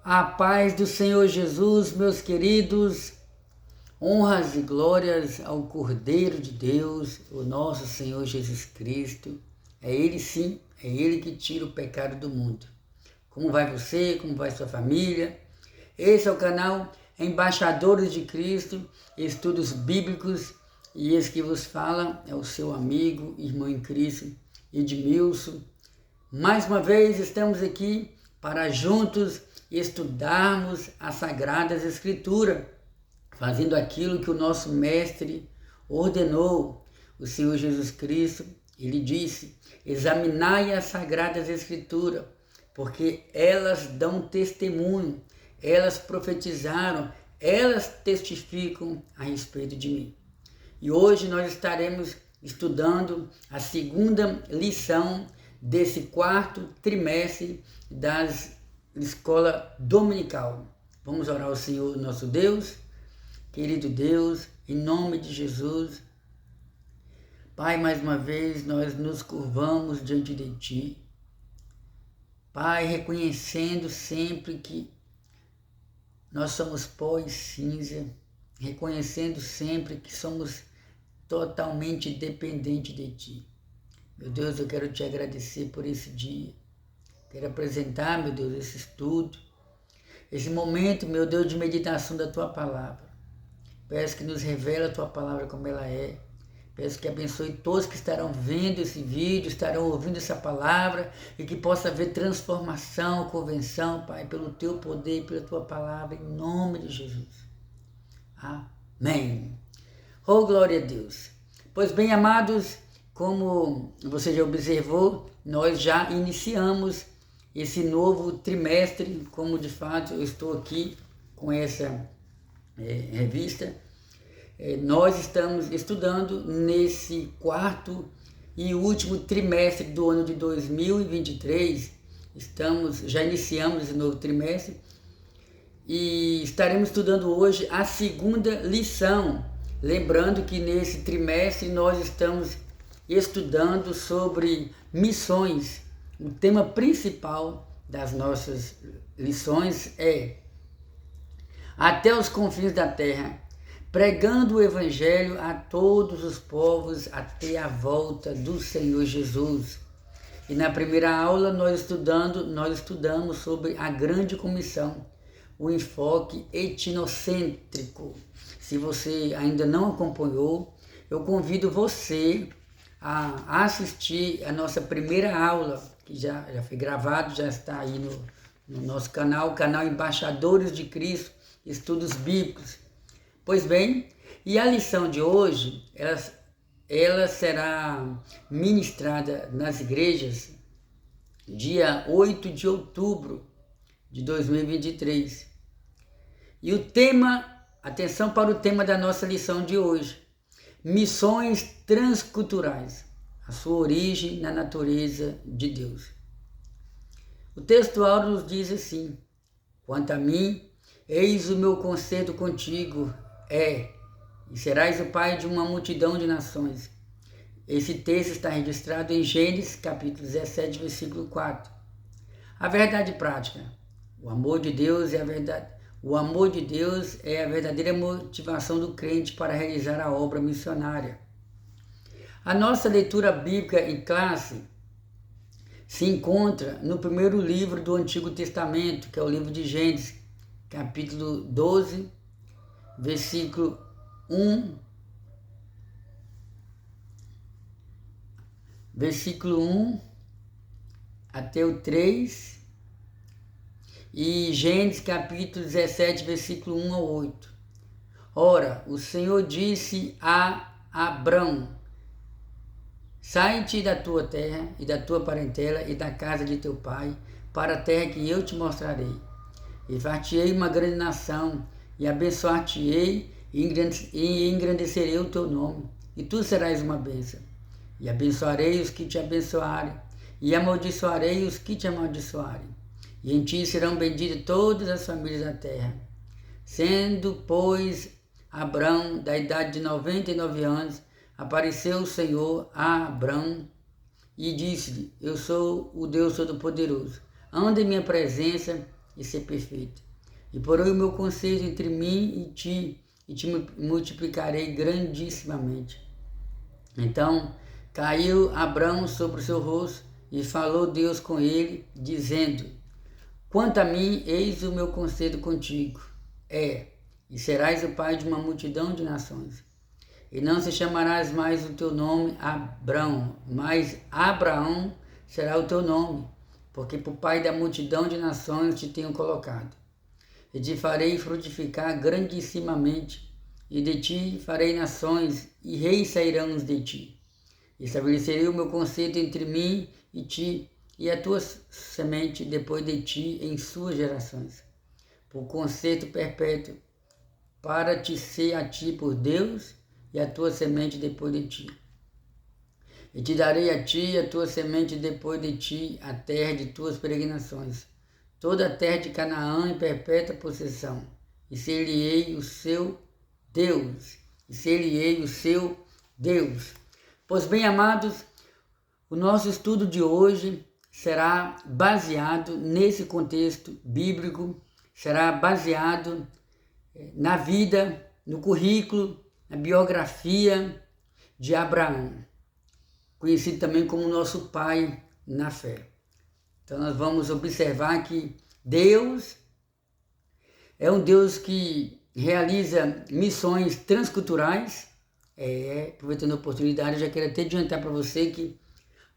A paz do Senhor Jesus, meus queridos, honras e glórias ao Cordeiro de Deus, o nosso Senhor Jesus Cristo. É Ele sim, é Ele que tira o pecado do mundo. Como vai você? Como vai sua família? Esse é o canal Embaixadores de Cristo, Estudos Bíblicos, e esse que vos fala é o seu amigo, irmão em Cristo, Edmilson. Mais uma vez estamos aqui para juntos estudarmos as Sagradas Escrituras, fazendo aquilo que o nosso Mestre ordenou. O Senhor Jesus Cristo, Ele disse: examinai as Sagradas Escrituras, porque elas dão testemunho, elas profetizaram, elas testificam a respeito de mim. E hoje nós estaremos estudando a segunda lição desse quarto trimestre das escola dominical. Vamos orar ao Senhor nosso Deus. Querido Deus, em nome de Jesus, Pai, mais uma vez nós nos curvamos diante de Ti. Pai, reconhecendo sempre que nós somos pó e cinza, reconhecendo sempre que somos totalmente dependentes de Ti. Meu Deus, eu quero Te agradecer por esse dia. Quero apresentar, meu Deus, esse estudo, esse momento, meu Deus, de meditação da Tua Palavra. Peço que nos revele a Tua Palavra como ela é. Peço que abençoe todos que estarão vendo esse vídeo, estarão ouvindo essa palavra e que possa haver transformação, convenção, Pai, pelo Teu poder e pela Tua Palavra, em nome de Jesus. Amém. Oh, glória a Deus. Pois bem, amados, como você já observou, nós já iniciamos esse novo trimestre, como de fato eu estou aqui com essa revista. Nós estamos estudando nesse quarto e último trimestre do ano de 2023. Já iniciamos esse novo trimestre e estaremos estudando hoje a segunda lição. Lembrando que nesse trimestre nós estamos estudando sobre missões. O tema principal das nossas lições é até os confins da terra, pregando o Evangelho a todos os povos até a volta do Senhor Jesus. E na primeira aula nós estudamos sobre a grande comissão, o enfoque etnocêntrico. Se você ainda não acompanhou, eu convido você a assistir a nossa primeira aula, que já foi gravado, já está aí no nosso canal, o canal Embaixadores de Cristo, Estudos Bíblicos. Pois bem, e a lição de hoje, ela será ministrada nas igrejas dia 8 de outubro de 2023. E o tema, atenção para o tema da nossa lição de hoje: missões transculturais, a sua origem na natureza de Deus. O textual nos diz assim: quanto a mim, eis o meu concerto contigo e serás o pai de uma multidão de nações. Esse texto está registrado em Gênesis capítulo 17, versículo 4. A verdade prática. O amor de Deus é a verdade. O amor de Deus é a verdadeira motivação do crente para realizar a obra missionária. A nossa leitura bíblica em classe se encontra no primeiro livro do Antigo Testamento, que é o livro de Gênesis, capítulo 12, versículo 1, até o 3, e Gênesis capítulo 17, versículo 1 ao 8. Ora, o Senhor disse a Abrão: sai-te da tua terra e da tua parentela e da casa de teu pai, para a terra que eu te mostrarei. E far-te-ei uma grande nação, e abençoar-te-ei, e engrandecerei o teu nome, e tu serás uma bênção. E abençoarei os que te abençoarem, e amaldiçoarei os que te amaldiçoarem. E em ti serão benditas todas as famílias da terra. Sendo, pois, Abrão da idade de 99 anos, apareceu o Senhor a Abrão e disse-lhe: eu sou o Deus Todo-Poderoso. Anda em minha presença e ser perfeito. E porém o meu conselho entre mim e te multiplicarei grandissimamente. Então caiu Abrão sobre o seu rosto e falou Deus com ele, dizendo: quanto a mim, eis o meu conselho contigo, e serás o pai de uma multidão de nações. E não se chamarás mais o teu nome Abrão, mas Abraão será o teu nome, porque por pai da multidão de nações te tenho colocado. E te farei frutificar grandissimamente, e de ti farei nações, e reis sairão de ti. Estabelecerei o meu conceito entre mim e ti, e a tua semente depois de ti em suas gerações, por conceito perpétuo, para te ser a ti por Deus, e a tua semente depois de ti. E te darei a ti e a tua semente depois de ti a terra de tuas peregrinações, toda a terra de Canaã em perpétua possessão, e ser-lhe-ei o seu Deus, Pois bem, amados, o nosso estudo de hoje será baseado nesse contexto bíblico, será baseado na vida, no currículo, na biografia de Abraão, conhecido também como nosso pai na fé. Então nós vamos observar que Deus é um Deus que realiza missões transculturais. Aproveitando a oportunidade, eu já quero até adiantar para você que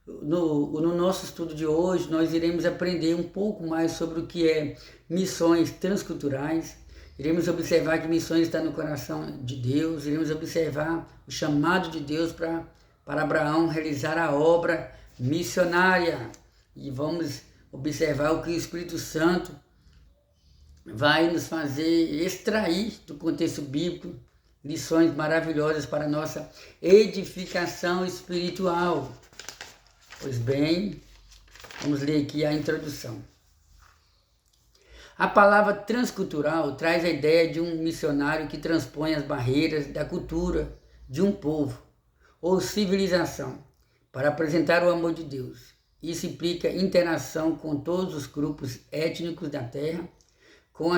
no nosso estudo de hoje nós iremos aprender um pouco mais sobre o que é missões transculturais. Iremos observar que missões está no coração de Deus, iremos observar o chamado de Deus para Abraão realizar a obra missionária. E vamos observar o que o Espírito Santo vai nos fazer extrair do contexto bíblico lições maravilhosas para a nossa edificação espiritual. Pois bem, vamos ler aqui a introdução. A palavra transcultural traz a ideia de um missionário que transpõe as barreiras da cultura de um povo ou civilização para apresentar o amor de Deus. Isso implica interação com todos os grupos étnicos da terra, com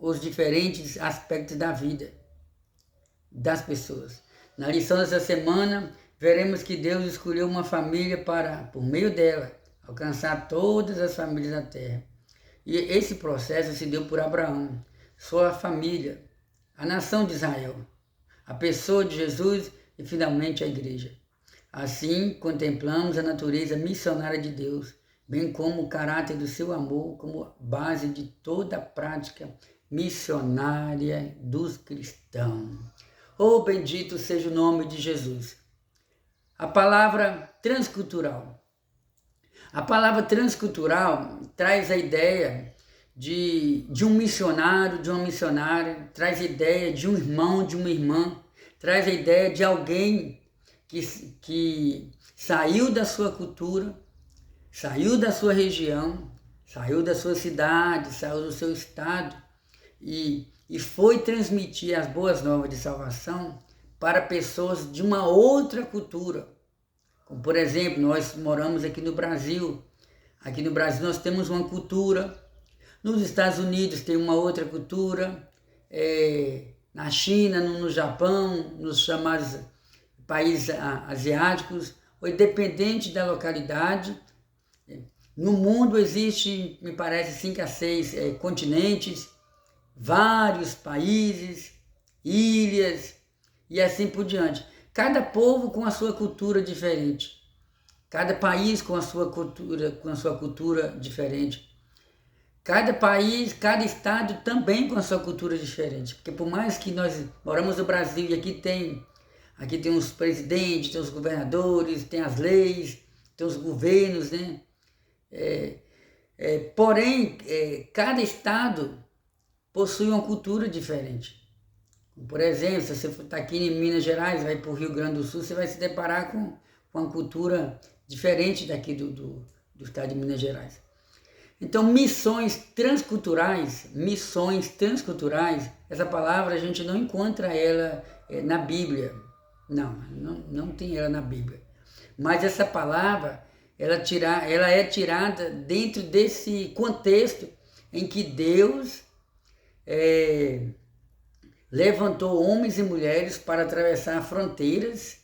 os diferentes aspectos da vida das pessoas. Na lição dessa semana, veremos que Deus escolheu uma família para, por meio dela, alcançar todas as famílias da terra. E esse processo se deu por Abraão, sua família, a nação de Israel, a pessoa de Jesus e finalmente a igreja. Assim, contemplamos a natureza missionária de Deus, bem como o caráter do seu amor como base de toda a prática missionária dos cristãos. Oh, bendito seja o nome de Jesus. A palavra transcultural. A palavra transcultural traz a ideia de um missionário, de uma missionária, traz a ideia de um irmão, de uma irmã, traz a ideia de alguém que saiu da sua cultura, saiu da sua região, saiu da sua cidade, saiu do seu estado e foi transmitir as boas novas de salvação para pessoas de uma outra cultura. Como, por exemplo, nós moramos aqui no Brasil. Aqui no Brasil nós temos uma cultura. Nos Estados Unidos tem uma outra cultura. Na China, no Japão, nos chamados países asiáticos, ou independente da localidade. No mundo existe, me parece, 5 a 6 continentes, vários países, ilhas e assim por diante. Cada povo com a sua cultura diferente. Cada país com a sua cultura diferente. Cada país, cada estado também com a sua cultura diferente. Porque por mais que nós moramos no Brasil e aqui tem os presidentes, tem os governadores, tem as leis, tem os governos, né? Porém, cada estado possui uma cultura diferente. Por exemplo, se você está aqui em Minas Gerais, vai para o Rio Grande do Sul, você vai se deparar com uma cultura diferente daqui do estado de Minas Gerais. Então, missões transculturais, essa palavra a gente não encontra ela na Bíblia. Não tem ela na Bíblia. Mas essa palavra, ela é tirada dentro desse contexto em que Deus levantou homens e mulheres para atravessar fronteiras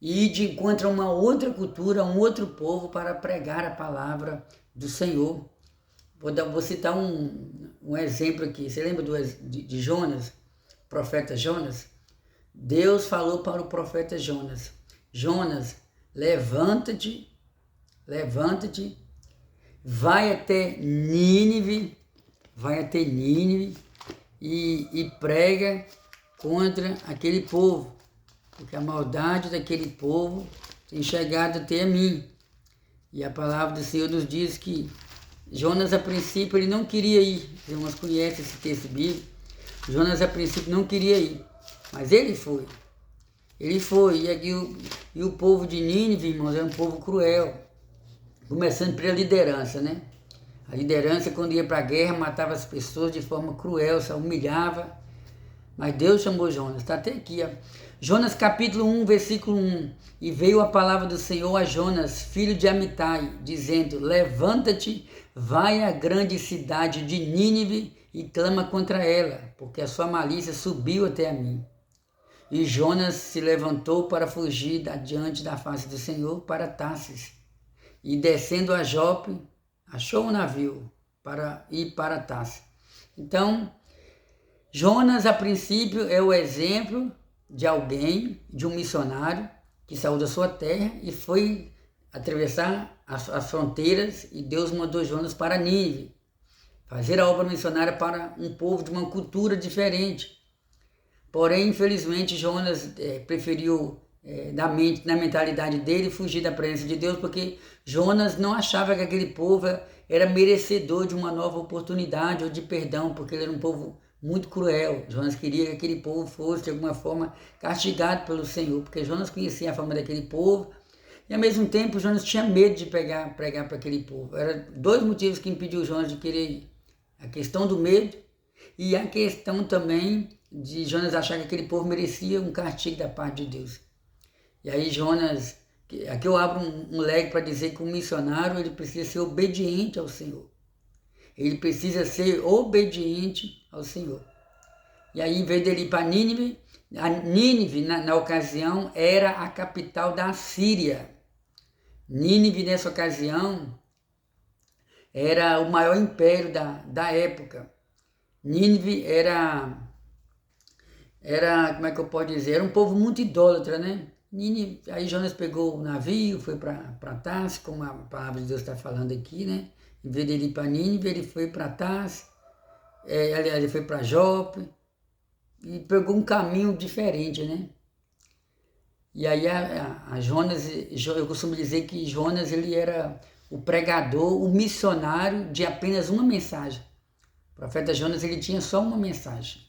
e ir de encontro a uma outra cultura, a um outro povo, para pregar a palavra do Senhor. Vou citar um exemplo aqui. Você lembra de Jonas, profeta Jonas? Deus falou para o profeta Jonas: Jonas, levanta-te, vai até Nínive e prega contra aquele povo, porque a maldade daquele povo tem chegado até a mim. E a palavra do Senhor nos diz que Jonas, a princípio, ele não queria ir. Os irmãos conhecem esse texto bíblico. Jonas, a princípio, não queria ir, mas ele foi. E o povo de Nínive, irmãos, era um povo cruel. Começando pela liderança, né? A liderança, quando ia para a guerra, matava as pessoas de forma cruel, se humilhava. Mas Deus chamou Jonas, está até aqui, ó. Jonas capítulo 1, versículo 1. E veio a palavra do Senhor a Jonas, filho de Amitai, dizendo: levanta-te, vai à grande cidade de Nínive e clama contra ela, porque a sua malícia subiu até a mim. E Jonas se levantou para fugir diante da face do Senhor para Tarsis. E descendo a Jope, achou um navio para ir para Tarsis. Então, Jonas, a princípio, é o exemplo de alguém, de um missionário, que saiu da sua terra e foi atravessar as fronteiras, e Deus mandou Jonas para Nínive, fazer a obra missionária para um povo de uma cultura diferente. Porém, infelizmente, Jonas preferiu, na mentalidade dele, fugir da presença de Deus, porque Jonas não achava que aquele povo era merecedor de uma nova oportunidade ou de perdão, porque ele era um povo muito cruel. Jonas queria que aquele povo fosse, de alguma forma, castigado pelo Senhor, porque Jonas conhecia a fama daquele povo, e ao mesmo tempo Jonas tinha medo de pregar para aquele povo. Eram dois motivos que impediu Jonas de querer ir: a questão do medo e a questão também de Jonas achar que aquele povo merecia um castigo da parte de Deus. E aí Jonas, aqui eu abro um leque para dizer que um missionário, ele precisa ser obediente ao Senhor. Ele precisa ser obediente ao Senhor. E aí, em vez dele ir para Nínive, a Nínive, na ocasião, era a capital da Síria. Nínive, nessa ocasião, era o maior império da época. Nínive era, como é que eu posso dizer, era um povo muito idólatra, né? Nínive, aí Jonas pegou o navio, foi para Tarsis, como a palavra de Deus está falando aqui, né? Em vez de ele ir para Nínive, ele foi para Tarsis, aliás, ele foi para Jope, e pegou um caminho diferente, né? E aí a Jonas, eu costumo dizer que Jonas, ele era o pregador, o missionário de apenas uma mensagem. O profeta Jonas, ele tinha só uma mensagem.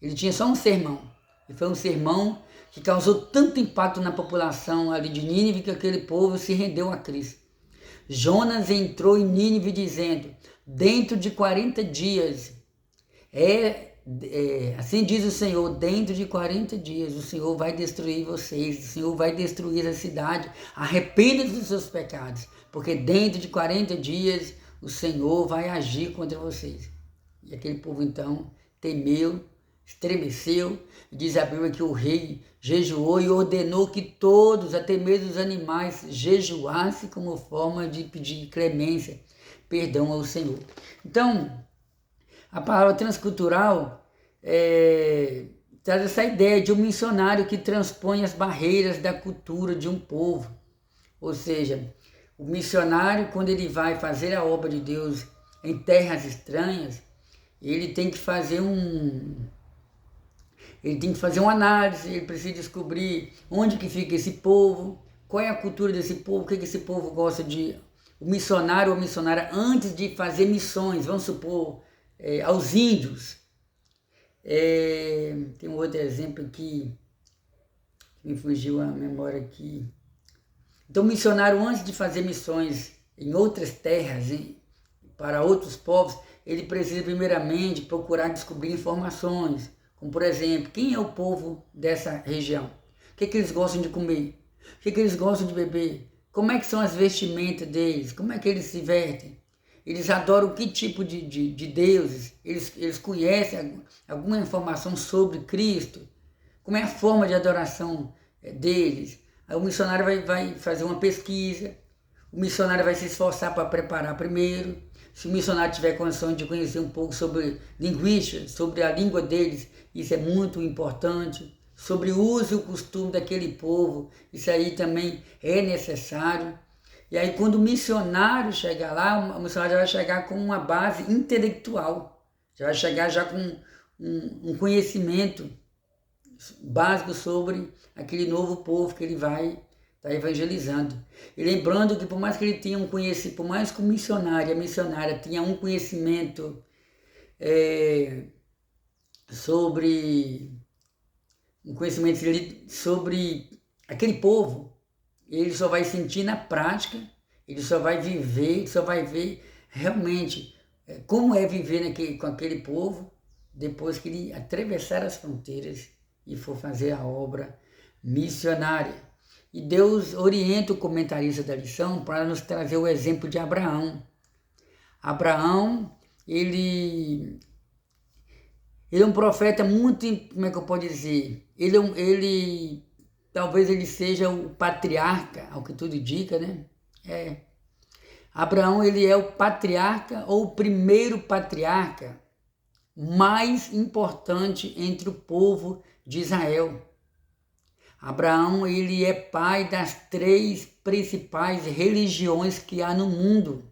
Ele tinha só um sermão. E foi um sermão que causou tanto impacto na população ali de Nínive que aquele povo se rendeu a Cristo. Jonas entrou em Nínive dizendo: dentro de 40 dias, assim diz o Senhor, dentro de 40 dias o Senhor vai destruir vocês, o Senhor vai destruir a cidade, arrependa-se dos seus pecados, porque dentro de 40 dias o Senhor vai agir contra vocês. E aquele povo então temeu, estremeceu. Diz a Bíblia que o rei jejuou e ordenou que todos, até mesmo os animais, jejuassem como forma de pedir clemência, perdão ao Senhor. Então, a palavra transcultural traz essa ideia de um missionário que transpõe as barreiras da cultura de um povo. Ou seja, o missionário, quando ele vai fazer a obra de Deus em terras estranhas, ele tem que fazer uma análise, ele precisa descobrir onde que fica esse povo, qual é a cultura desse povo, o que esse povo gosta de... O missionário ou a missionária, antes de fazer missões, vamos supor, aos índios. Tem um outro exemplo aqui, que me fugiu a memória aqui. Então, o missionário, antes de fazer missões em outras terras, para outros povos, ele precisa primeiramente procurar descobrir informações, como por exemplo, quem é o povo dessa região? O que eles gostam de comer? O que eles gostam de beber? Como é que são as vestimentas deles? Como é que eles se vestem? Eles adoram que tipo de deuses? Eles conhecem alguma informação sobre Cristo? Como é a forma de adoração deles? Aí o missionário vai fazer uma pesquisa, o missionário vai se esforçar para preparar primeiro. Se o missionário tiver condição de conhecer um pouco sobre linguística, sobre a língua deles, isso é muito importante. Sobre o uso e o costume daquele povo, isso aí também é necessário. E aí quando o missionário chegar lá, o missionário já vai chegar com uma base intelectual, já vai chegar já com um conhecimento básico sobre aquele novo povo que ele vai estar evangelizando. E lembrando que por mais que ele tenha um conhecimento, por mais que o missionário e a missionária tenha um conhecimento sobre aquele povo, ele só vai sentir na prática, ele só vai viver, ele só vai ver realmente como é viver com aquele povo depois que ele atravessar as fronteiras e for fazer a obra missionária. E Deus orienta o comentarista da lição para nos trazer o exemplo de Abraão. Abraão, ele é um profeta muito, como é que eu posso dizer? Talvez ele seja o patriarca, ao que tudo indica, né? Abraão, ele é o patriarca ou o primeiro patriarca mais importante entre o povo de Israel. Abraão, ele é pai das 3 principais religiões que há no mundo.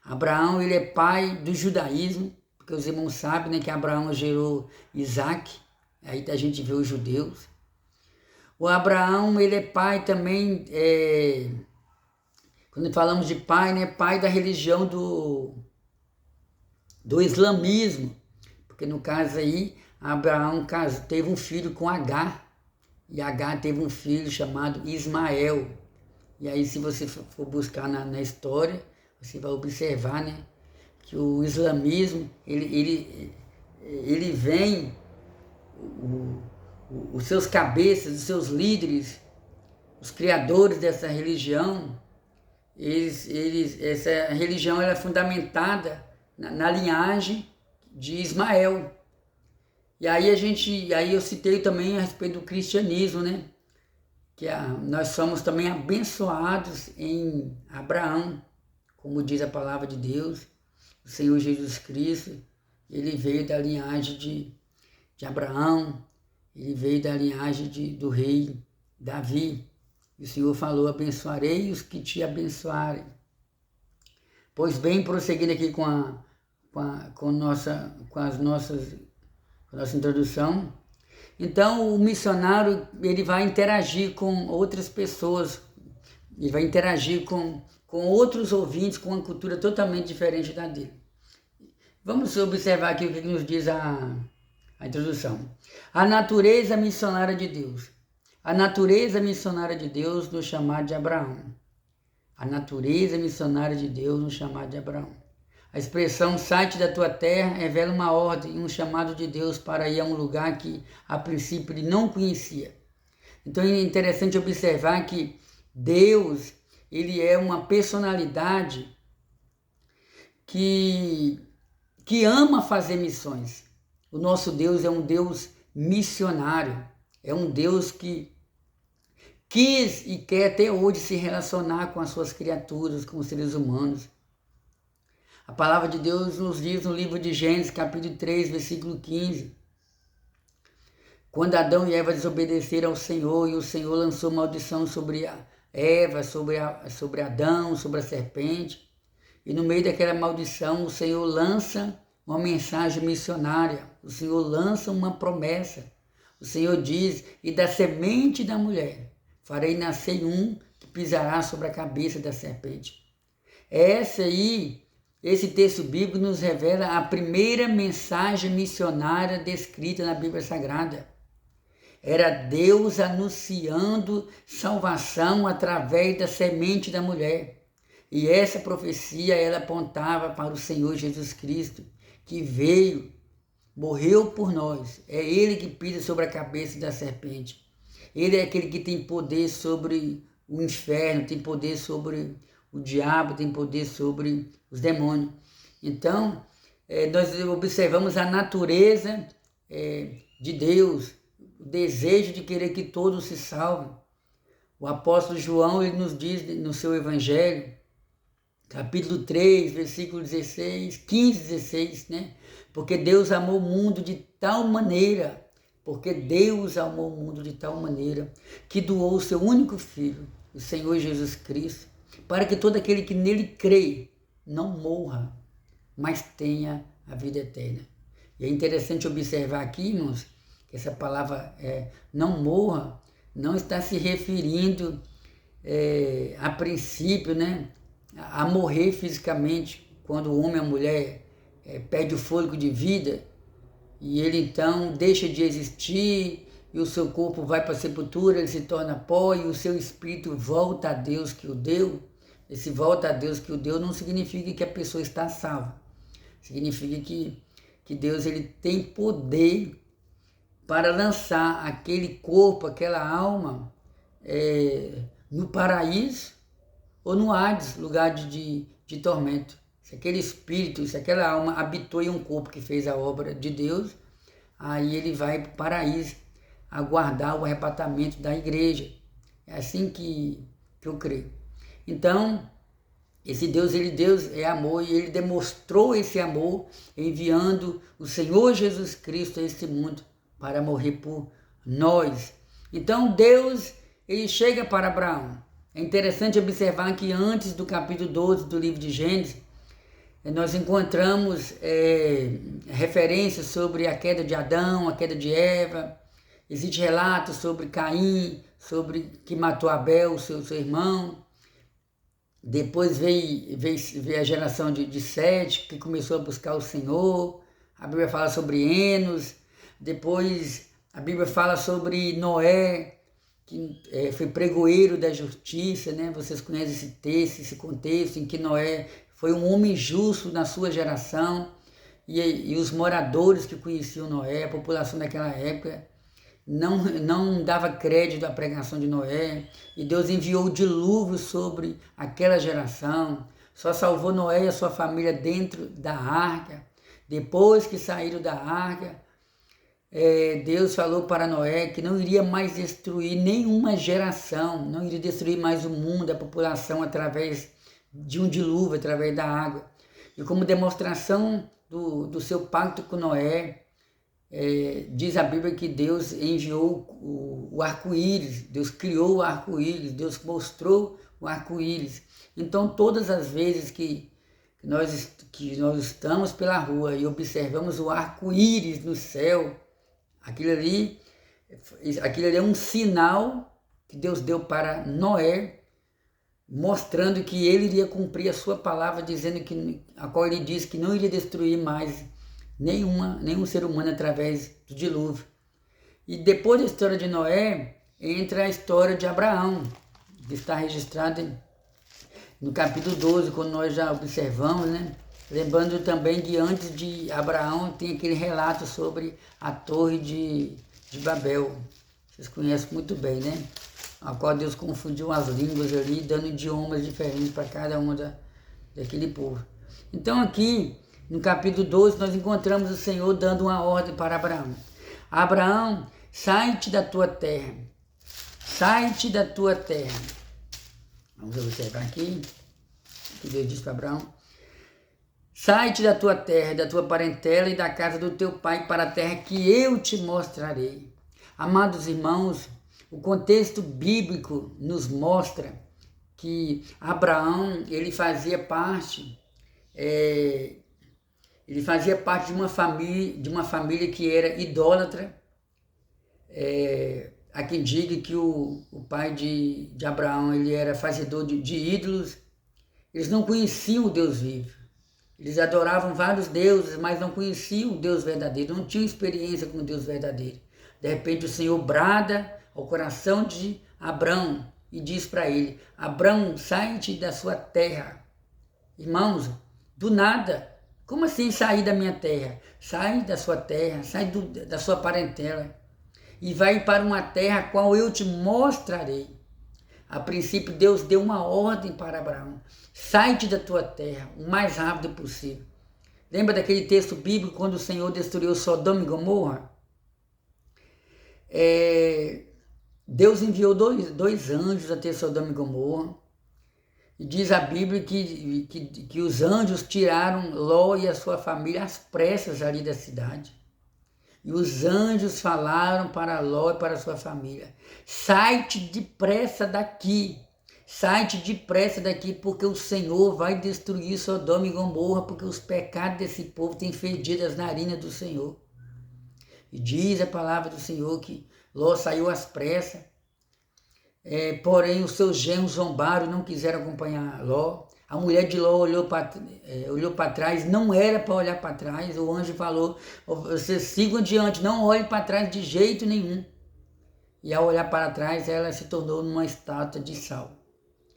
Abraão, ele é pai do judaísmo, porque os irmãos sabem, né, que Abraão gerou Isaac, aí a gente vê os judeus. O Abraão, ele é pai também, quando falamos de pai, né, pai da religião do islamismo, porque no caso aí, Abraão teve um filho com Agar, e Agar teve um filho chamado Ismael. E aí, se você for buscar na história, você vai observar, né, que o islamismo, ele vem, os seus cabeças, os seus líderes, os criadores dessa religião, essa religião ela é fundamentada na linhagem de Ismael. E aí eu citei também a respeito do cristianismo, né? Que nós somos também abençoados em Abraão, como diz a palavra de Deus. O Senhor Jesus Cristo, ele veio da linhagem de Abraão, ele veio da linhagem do rei Davi. E o Senhor falou: abençoarei os que te abençoarem. Pois bem, prosseguindo aqui com a nossa introdução. Então, o missionário, ele vai interagir com outras pessoas, ele vai interagir com outros ouvintes, com uma cultura totalmente diferente da dele. Vamos observar aqui o que nos diz a introdução. A natureza missionária de Deus. A natureza missionária de Deus no chamado de Abraão. A natureza missionária de Deus no chamado de Abraão. A expressão sai-te da tua terra revela uma ordem, um chamado de Deus para ir a um lugar que a princípio ele não conhecia. Então é interessante observar que Deus, ele é uma personalidade que ama fazer missões. O nosso Deus é um Deus missionário, é um Deus que quis e quer até hoje se relacionar com as suas criaturas, com os seres humanos. A palavra de Deus nos diz no livro de Gênesis, capítulo 3, versículo 15. Quando Adão e Eva desobedeceram ao Senhor, e o Senhor lançou maldição sobre Eva, sobre Adão, sobre a serpente, e no meio daquela maldição o Senhor lança uma mensagem missionária, o Senhor lança uma promessa. O Senhor diz: e da semente da mulher farei nascer um que pisará sobre a cabeça da serpente. Esse texto bíblico nos revela a primeira mensagem missionária descrita na Bíblia Sagrada. Era Deus anunciando salvação através da semente da mulher. E essa profecia, ela apontava para o Senhor Jesus Cristo, que veio, morreu por nós. É Ele que pisa sobre a cabeça da serpente. Ele é aquele que tem poder sobre o inferno, tem poder sobre o diabo, tem poder sobre os demônios. Então, nós observamos a natureza de Deus, o desejo de querer que todos se salvem. O apóstolo João, ele nos diz no seu evangelho, capítulo 3, versículo 16, 15, 16, né? Porque Deus amou o mundo de tal maneira, que doou o seu único Filho, o Senhor Jesus Cristo, para que todo aquele que nele crê não morra, mas tenha a vida eterna. E é interessante observar aqui, irmãos, que essa palavra não morra, não está se referindo a princípio, né, a morrer fisicamente, quando o homem e a mulher perde o fôlego de vida, e ele então deixa de existir, e o seu corpo vai para a sepultura, ele se torna pó, e o seu espírito volta a Deus que o deu. Esse volta a Deus que o deu não significa que a pessoa está salva. Significa que Deus ele tem poder para lançar aquele corpo, aquela alma no paraíso ou no Hades, lugar de tormento. Se aquele espírito, se aquela alma habitou em um corpo que fez a obra de Deus, aí ele vai para o paraíso aguardar o arrebatamento da igreja. É assim que eu creio. Então, esse Deus é amor, e ele demonstrou esse amor enviando o Senhor Jesus Cristo a este mundo para morrer por nós. Então Deus, ele chega para Abraão. É interessante observar que antes do capítulo 12 do livro de Gênesis, nós encontramos referências sobre a queda de Adão, a queda de Eva. Existe relatos sobre Caim, sobre que matou Abel, seu irmão. Depois veio a geração de Sete, que começou a buscar o Senhor. A Bíblia fala sobre Enos. Depois a Bíblia fala sobre Noé, que foi pregoeiro da justiça, né? Vocês conhecem esse texto, esse contexto em que Noé foi um homem justo na sua geração, e os moradores que conheciam Noé, a população daquela época, não dava crédito à pregação de Noé, e Deus enviou o dilúvio sobre aquela geração, só salvou Noé e a sua família dentro da arca. Depois que saíram da arca, Deus falou para Noé que não iria mais destruir nenhuma geração, não iria destruir mais o mundo, a população, através de um dilúvio, através da água. E como demonstração do seu pacto com Noé, diz a Bíblia que Deus enviou o arco-íris, Deus criou o arco-íris, Deus mostrou o arco-íris. Então, todas as vezes que nós estamos pela rua e observamos o arco-íris no céu, aquilo ali é um sinal que Deus deu para Noé, mostrando que ele iria cumprir a sua palavra, a qual ele disse que não iria destruir mais nenhum ser humano através do dilúvio. E depois da história de Noé, entra a história de Abraão, que está registrada no capítulo 12, quando nós já observamos, né? Lembrando também que antes de Abraão tem aquele relato sobre a torre de Babel. Vocês conhecem muito bem, né? A qual Deus confundiu as línguas ali, dando idiomas diferentes para cada uma daquele povo. Então aqui, no capítulo 12, nós encontramos o Senhor dando uma ordem para Abraão. Abraão, sai-te da tua terra. Sai-te da tua terra. Vamos observar aqui o que Deus disse para Abraão. Sai-te da tua terra, da tua parentela e da casa do teu pai para a terra que eu te mostrarei. Amados irmãos, o contexto bíblico nos mostra que Abraão, ele fazia parte de uma família que era idólatra. Há quem diga que o pai de Abraão, ele era fazedor de ídolos. Eles não conheciam o Deus vivo. Eles adoravam vários deuses, mas não conheciam o Deus verdadeiro, não tinham experiência com o Deus verdadeiro. De repente o Senhor brada ao coração de Abraão e diz para ele: Abraão, sai-te da sua terra. Irmãos, do nada, como assim sair da minha terra? Sai da sua terra, sai da sua parentela e vai para uma terra a qual eu te mostrarei. A princípio, Deus deu uma ordem para Abraão: sai-te da tua terra o mais rápido possível. Lembra daquele texto bíblico quando o Senhor destruiu Sodoma e Gomorra? Deus enviou dois anjos até Sodoma e Gomorra. E diz a Bíblia que os anjos tiraram Ló e a sua família às pressas ali da cidade. E os anjos falaram para Ló e para a sua família: sai-te depressa daqui, sai-te depressa daqui, porque o Senhor vai destruir Sodoma e Gomorra, porque os pecados desse povo têm fedido as narinas do Senhor. E diz a palavra do Senhor que Ló saiu às pressas, porém os seus genros zombaram e não quiseram acompanhar Ló. A mulher de Ló olhou para trás, não era para olhar para trás. O anjo falou: vocês sigam adiante, não olhem para trás de jeito nenhum. E ao olhar para trás, ela se tornou numa estátua de sal.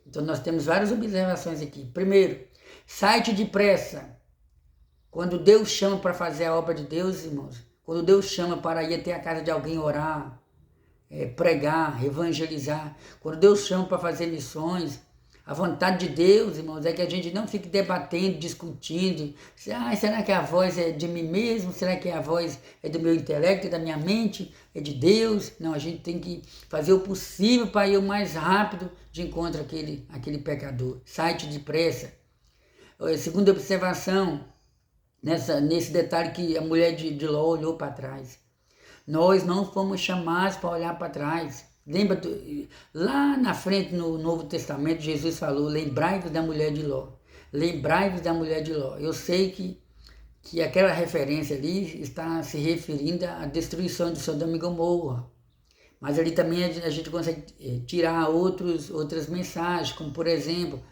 Então nós temos várias observações aqui. Primeiro, sai-te depressa. Quando Deus chama para fazer a obra de Deus, irmãos, quando Deus chama para ir até a casa de alguém orar, pregar, evangelizar, quando Deus chama para fazer missões, a vontade de Deus, irmãos, é que a gente não fique debatendo, discutindo. Será que a voz é de mim mesmo? Será que a voz é do meu intelecto, da minha mente? É de Deus? Não, a gente tem que fazer o possível para ir o mais rápido de encontro àquele pecador. Sai-te depressa. Segunda observação, nesse detalhe que a mulher de Ló olhou para trás. Nós não fomos chamados para olhar para trás. Lembra, lá na frente no Novo Testamento, Jesus falou: lembrai-vos da mulher de Ló. Lembrai-vos da mulher de Ló. Eu sei que aquela referência ali está se referindo à destruição de Sodoma e Gomorra. Mas ali também a gente consegue tirar outras mensagens, como por exemplo,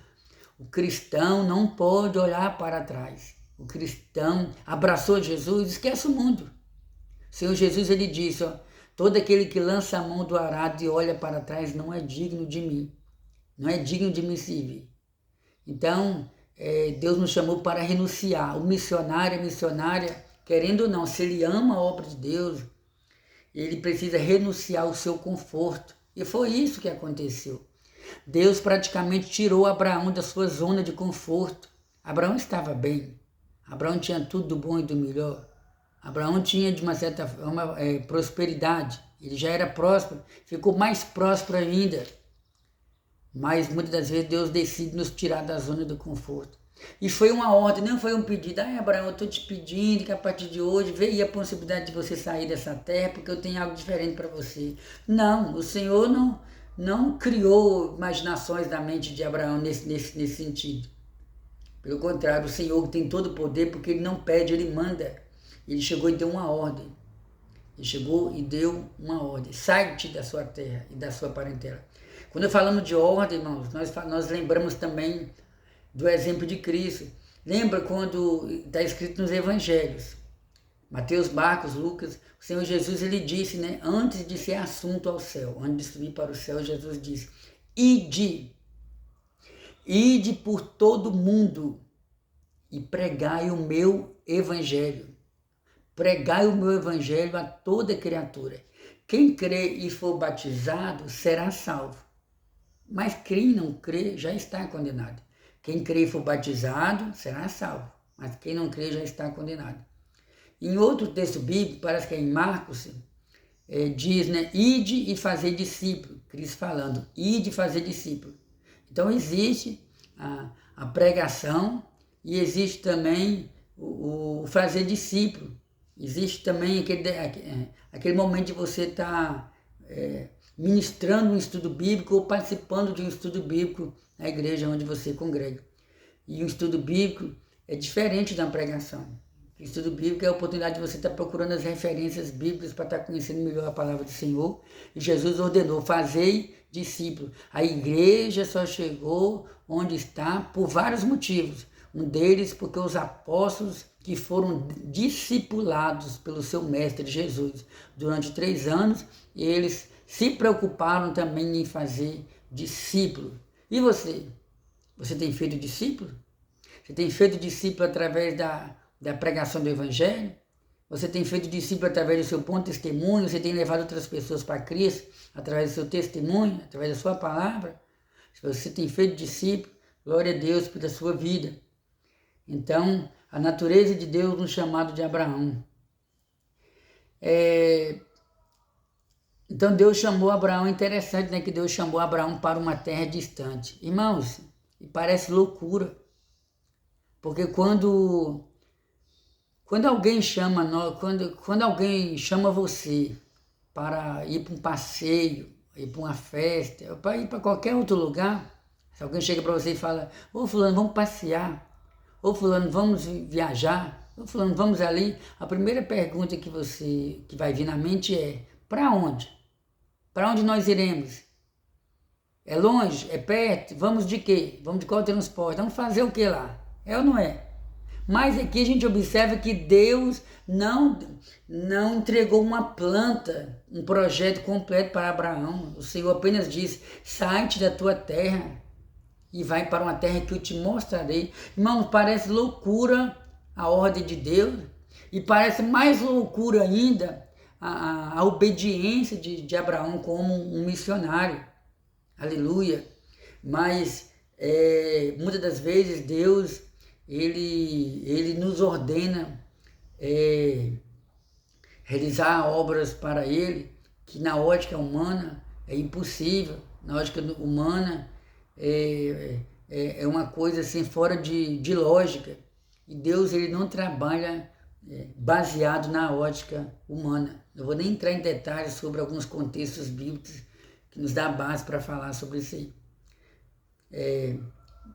o cristão não pode olhar para trás. O cristão abraçou Jesus, esquece o mundo. O Senhor Jesus, ele disse: todo aquele que lança a mão do arado e olha para trás não é digno de mim. Não é digno de me servir. Então, Deus nos chamou para renunciar. O missionário, a missionária, querendo ou não, se ele ama a obra de Deus, ele precisa renunciar ao seu conforto. E foi isso que aconteceu. Deus praticamente tirou Abraão da sua zona de conforto. Abraão estava bem. Abraão tinha tudo do bom e do melhor. Abraão tinha, de uma certa forma, prosperidade. Ele já era próspero, ficou mais próspero ainda. Mas muitas das vezes Deus decide nos tirar da zona do conforto. E foi uma ordem, não foi um pedido. Abraão, eu estou te pedindo que a partir de hoje veio a possibilidade de você sair dessa terra, porque eu tenho algo diferente para você. Não, o Senhor não criou imaginações na mente de Abraão nesse sentido. Pelo contrário, o Senhor tem todo o poder, porque Ele não pede, Ele manda. Ele chegou e deu uma ordem. Ele chegou e deu uma ordem. Sai-te da sua terra e da sua parentela. Quando falamos de ordem, irmãos, nós lembramos também do exemplo de Cristo. Lembra quando está escrito nos evangelhos? Mateus, Marcos, Lucas, o Senhor Jesus, ele disse, antes de ser assunto ao céu, antes de subir para o céu, Jesus disse: ide por todo mundo e pregai o meu evangelho. Pregai o meu evangelho a toda criatura. Quem crê e for batizado será salvo. Mas quem não crê já está condenado. Quem crê e for batizado será salvo. Mas quem não crê já está condenado. Em outro texto bíblico, parece que é em Marcos, diz, ide e fazer discípulo. Cristo falando, ide e fazer discípulo. Então existe a pregação e existe também o fazer discípulo. Existe também aquele momento de você estar ministrando um estudo bíblico ou participando de um estudo bíblico na igreja onde você congrega. E o estudo bíblico é diferente da pregação. O estudo bíblico é a oportunidade de você estar procurando as referências bíblicas para estar conhecendo melhor a palavra do Senhor. E Jesus ordenou: fazei discípulos. A igreja só chegou onde está por vários motivos. Um deles porque os apóstolos que foram discipulados pelo seu mestre Jesus durante 3 anos, eles se preocuparam também em fazer discípulo. E você? Você tem feito discípulo? Você tem feito discípulo através da pregação do Evangelho? Você tem feito discípulo através do seu bom testemunho? Você tem levado outras pessoas para Cristo através do seu testemunho, através da sua palavra? Se você tem feito discípulo, glória a Deus pela sua vida. Então, a natureza de Deus no chamado de Abraão. Então Deus chamou Abraão, interessante, né, que Deus chamou Abraão para uma terra distante. Irmãos, parece loucura, porque quando alguém chama quando alguém chama você para ir para um passeio, ir para uma festa, para ir para qualquer outro lugar, se alguém chega para você e fala: ô fulano, vamos passear, ô fulano, vamos viajar, ô fulano, vamos ali, a primeira pergunta que vai vir na mente é: para onde? Para onde nós iremos? É longe? É perto? Vamos de quê? Vamos de qual transporte? Vamos fazer o que lá? É ou não é? Mas aqui a gente observa que Deus não entregou uma planta, um projeto completo para Abraão. O Senhor apenas disse: sai-te da tua terra e vai para uma terra que eu te mostrarei. Irmãos, parece loucura a ordem de Deus, e parece mais loucura ainda a obediência de Abraão como um missionário. Aleluia! Mas muitas das vezes Deus ele nos ordena realizar obras para Ele que na ótica humana é impossível. Na ótica humana é uma coisa assim fora de lógica. E Deus ele não trabalha baseado na ótica humana. Eu vou nem entrar em detalhes sobre alguns contextos bíblicos que nos dá base para falar sobre isso aí.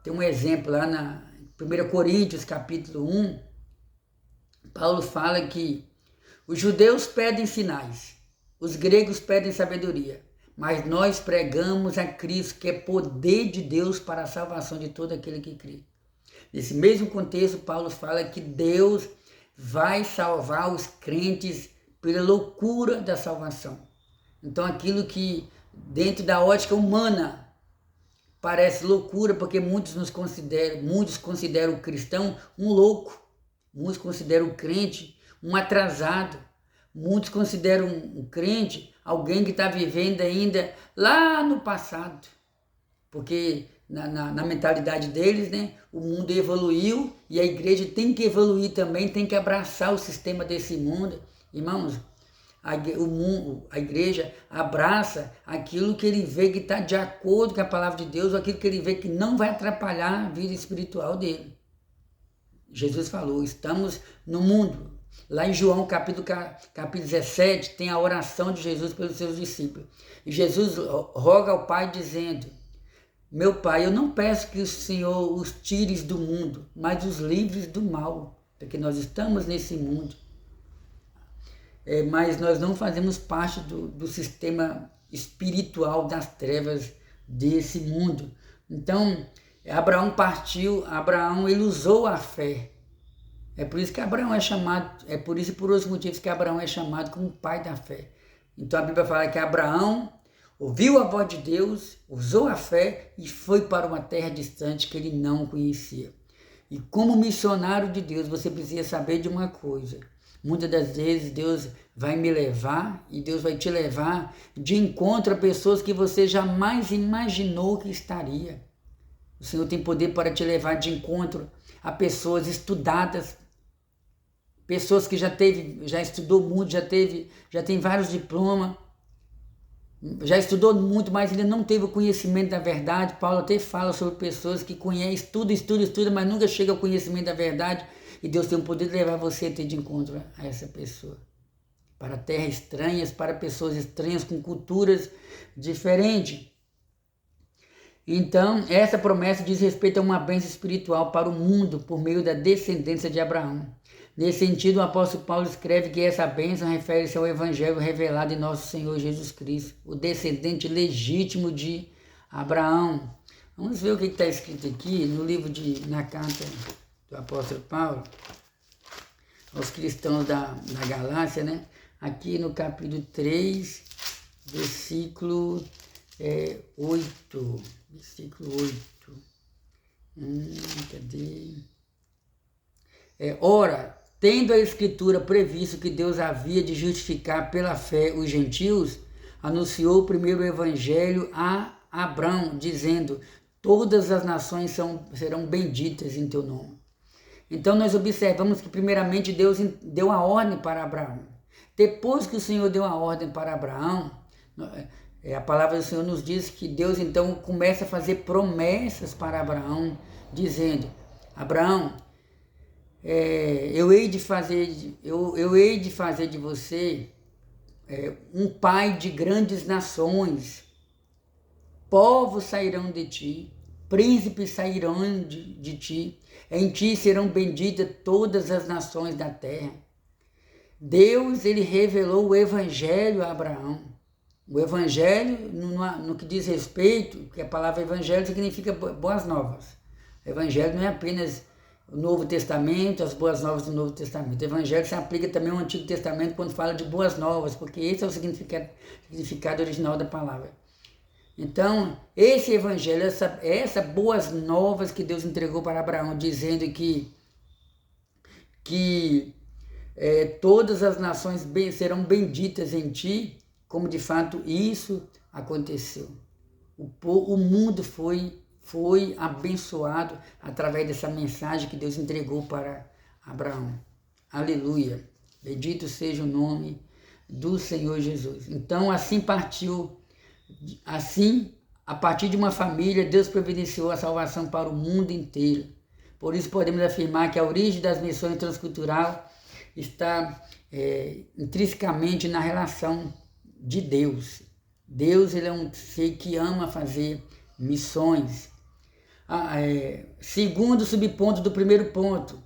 Tem um exemplo lá na 1 Coríntios, capítulo 1, Paulo fala que os judeus pedem sinais, os gregos pedem sabedoria, mas nós pregamos a Cristo, que é poder de Deus para a salvação de todo aquele que crê. Nesse mesmo contexto, Paulo fala que Deus vai salvar os crentes pela loucura da salvação. Então aquilo que dentro da ótica humana parece loucura, porque muitos consideram o cristão um louco, muitos consideram o crente um atrasado, muitos consideram o crente alguém que está vivendo ainda lá no passado, porque na mentalidade deles, né, o mundo evoluiu e a igreja tem que evoluir também, tem que abraçar o sistema desse mundo. Irmãos, a igreja abraça aquilo que ele vê que está de acordo com a palavra de Deus, ou aquilo que ele vê que não vai atrapalhar a vida espiritual dele. Jesus falou: estamos no mundo. Lá em João capítulo 17 tem a oração de Jesus pelos seus discípulos. E Jesus roga ao Pai dizendo: meu Pai, eu não peço que o Senhor os tires do mundo, mas os livres do mal, porque nós estamos nesse mundo. Mas nós não fazemos parte do sistema espiritual das trevas desse mundo. Então, Abraão ele usou a fé. É por isso que Abraão é chamado, é por isso e por outros motivos que Abraão é chamado como pai da fé. Então a Bíblia fala que Abraão ouviu a voz de Deus, usou a fé e foi para uma terra distante que ele não conhecia. E como missionário de Deus, você precisa saber de uma coisa: muitas das vezes Deus vai me levar e Deus vai te levar de encontro a pessoas que você jamais imaginou que estaria. O Senhor tem poder para te levar de encontro a pessoas estudadas, pessoas que já estudou muito, já tem vários diplomas, já estudou muito, mas ainda não teve o conhecimento da verdade. Paulo até fala sobre pessoas que conhecem, estuda, mas nunca chega ao conhecimento da verdade. E Deus tem o poder de levar você a ter de encontro a essa pessoa. Para terras estranhas, para pessoas estranhas, com culturas diferentes. Então, essa promessa diz respeito a uma bênção espiritual para o mundo por meio da descendência de Abraão. Nesse sentido, o apóstolo Paulo escreve que essa bênção refere-se ao evangelho revelado em nosso Senhor Jesus Cristo, o descendente legítimo de Abraão. Vamos ver o que está escrito aqui no livro na carta do apóstolo Paulo aos cristãos da Galácia, né? Aqui no capítulo 3, versículo 8. Versículo 8. Cadê? Ora, tendo a Escritura previsto que Deus havia de justificar pela fé os gentios, anunciou primeiro o Evangelho a Abrão, dizendo: todas as nações serão benditas em teu nome. Então nós observamos que primeiramente Deus deu a ordem para Abraão. Depois que o Senhor deu a ordem para Abraão, a palavra do Senhor nos diz que Deus então começa a fazer promessas para Abraão, dizendo: Abraão, eu hei de fazer de você um pai de grandes nações, povos sairão de ti, príncipes sairão de ti, em ti serão benditas todas as nações da terra. Deus, ele revelou o evangelho a Abraão. O evangelho, no que diz respeito, porque a palavra evangelho significa boas novas. O evangelho não é apenas o Novo Testamento, as boas novas do Novo Testamento. O evangelho se aplica também ao Antigo Testamento quando fala de boas novas, porque esse é o significado original da palavra. Então, esse evangelho, essa boas novas que Deus entregou para Abraão, dizendo que todas as nações serão benditas em ti, como de fato isso aconteceu. O mundo foi abençoado através dessa mensagem que Deus entregou para Abraão. Aleluia! Bendito seja o nome do Senhor Jesus. Então, assim, a partir de uma família, Deus providenciou a salvação para o mundo inteiro. Por isso podemos afirmar que a origem das missões transcultural está intrinsecamente na relação de Deus. Deus, ele é um ser que ama fazer missões. Segundo subponto do primeiro ponto,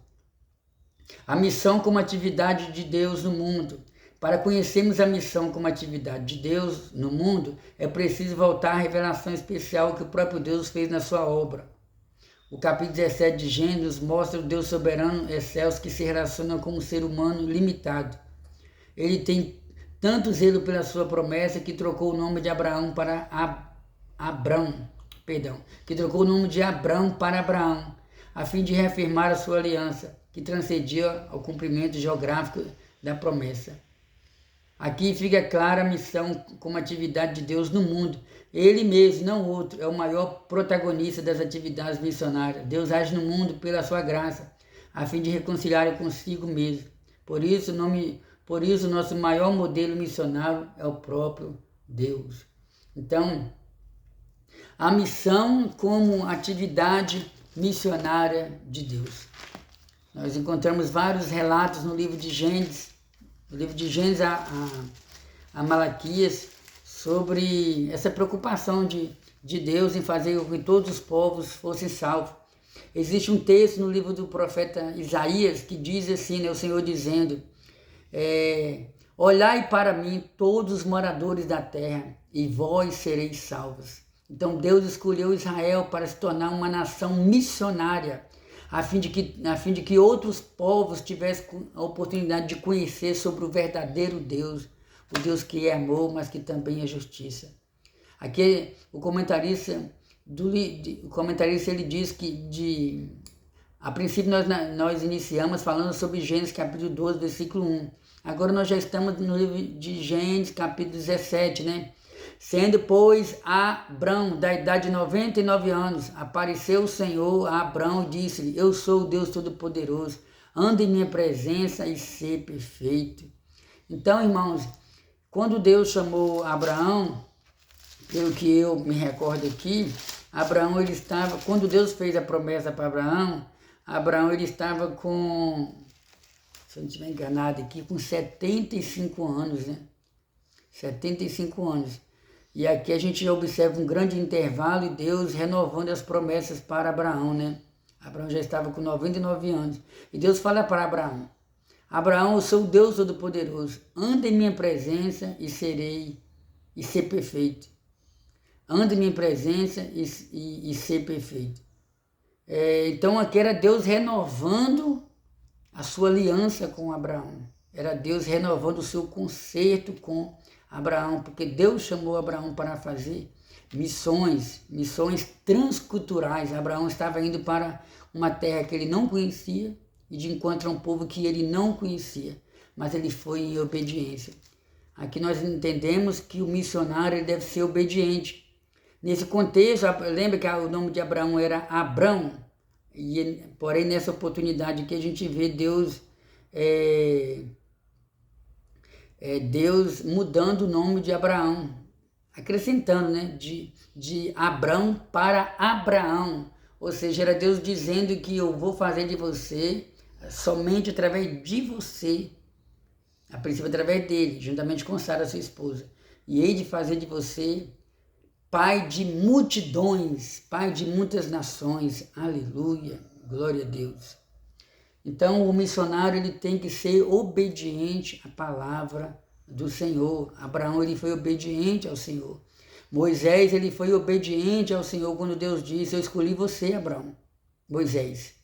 a missão como atividade de Deus no mundo. Para conhecermos a missão como atividade de Deus no mundo, é preciso voltar à revelação especial que o próprio Deus fez na sua obra. O capítulo 17 de Gênesis mostra o Deus soberano excelso que se relaciona com um ser humano limitado. Ele tem tanto zelo pela sua promessa que trocou o nome de Abraão para Abrão, para Abraão, a fim de reafirmar a sua aliança, que transcendia ao cumprimento geográfico da promessa. Aqui fica clara a missão como atividade de Deus no mundo. Ele mesmo, não outro, é o maior protagonista das atividades missionárias. Deus age no mundo pela sua graça, a fim de reconciliar consigo mesmo. Por isso, nosso maior modelo missionário é o próprio Deus. Então, a missão como atividade missionária de Deus. Nós encontramos vários relatos no livro de Gênesis, a Malaquias, sobre essa preocupação de Deus em fazer com que todos os povos fossem salvos. Existe um texto no livro do profeta Isaías que diz assim, né, o Senhor dizendo: olhai para mim todos os moradores da terra, e vós sereis salvos. Então Deus escolheu Israel para se tornar uma nação missionária, a fim de que outros povos tivessem a oportunidade de conhecer sobre o verdadeiro Deus, o Deus que é amor, mas que também é justiça. Aqui o comentarista ele diz que a princípio nós iniciamos falando sobre Gênesis capítulo 12, versículo 1. Agora nós já estamos no livro de Gênesis capítulo 17, né? Sendo, pois, Abrão, da idade de 99 anos, apareceu o Senhor a Abrão e disse-lhe: eu sou o Deus Todo-Poderoso, anda em minha presença e ser perfeito. Então, irmãos, quando Deus chamou Abraão, pelo que eu me recordo aqui, Abraão, quando Deus fez a promessa para Abraão ele estava com, se eu não estiver enganado aqui, com 75 anos, né? 75 anos. E aqui a gente observa um grande intervalo e Deus renovando as promessas para Abraão, né? Abraão já estava com 99 anos. E Deus fala para Abraão: Abraão, eu sou o Deus Todo-Poderoso, anda em minha presença e ser perfeito. Anda em minha presença e ser perfeito. Então aqui era Deus renovando a sua aliança com Abraão. Era Deus renovando o seu concerto com Abraão, porque Deus chamou Abraão para fazer missões transculturais. Abraão estava indo para uma terra que ele não conhecia e de encontro a um povo que ele não conhecia, mas ele foi em obediência. Aqui nós entendemos que o missionário ele deve ser obediente. Nesse contexto, lembra que o nome de Abraão era Abrão, porém nessa oportunidade que a gente vê Deus Deus mudando o nome de Abraão, acrescentando, né, de Abrão para Abraão, ou seja, era Deus dizendo que eu vou fazer de você, somente através de você, a princípio através dele, juntamente com Sara, sua esposa, e hei de fazer de você pai de multidões, pai de muitas nações, aleluia, glória a Deus. Então o missionário ele tem que ser obediente à palavra do Senhor. Abraão ele foi obediente ao Senhor. Moisés ele foi obediente ao Senhor quando Deus disse, eu escolhi você, Abraão. Moisés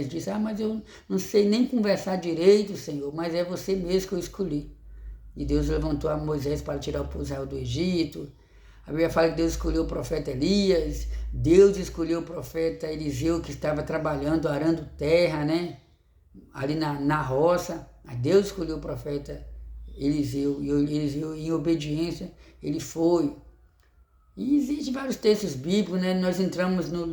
disse, mas eu não sei nem conversar direito, Senhor, mas é você mesmo que eu escolhi. E Deus levantou a Moisés para tirar o povo de Israel do Egito. A Bíblia fala que Deus escolheu o profeta Elias, Deus escolheu o profeta Eliseu que estava trabalhando, arando terra, né? Ali na roça. Deus escolheu o profeta Eliseu, e Eliseu em obediência ele foi. E existem vários textos bíblicos, né? Nós entramos no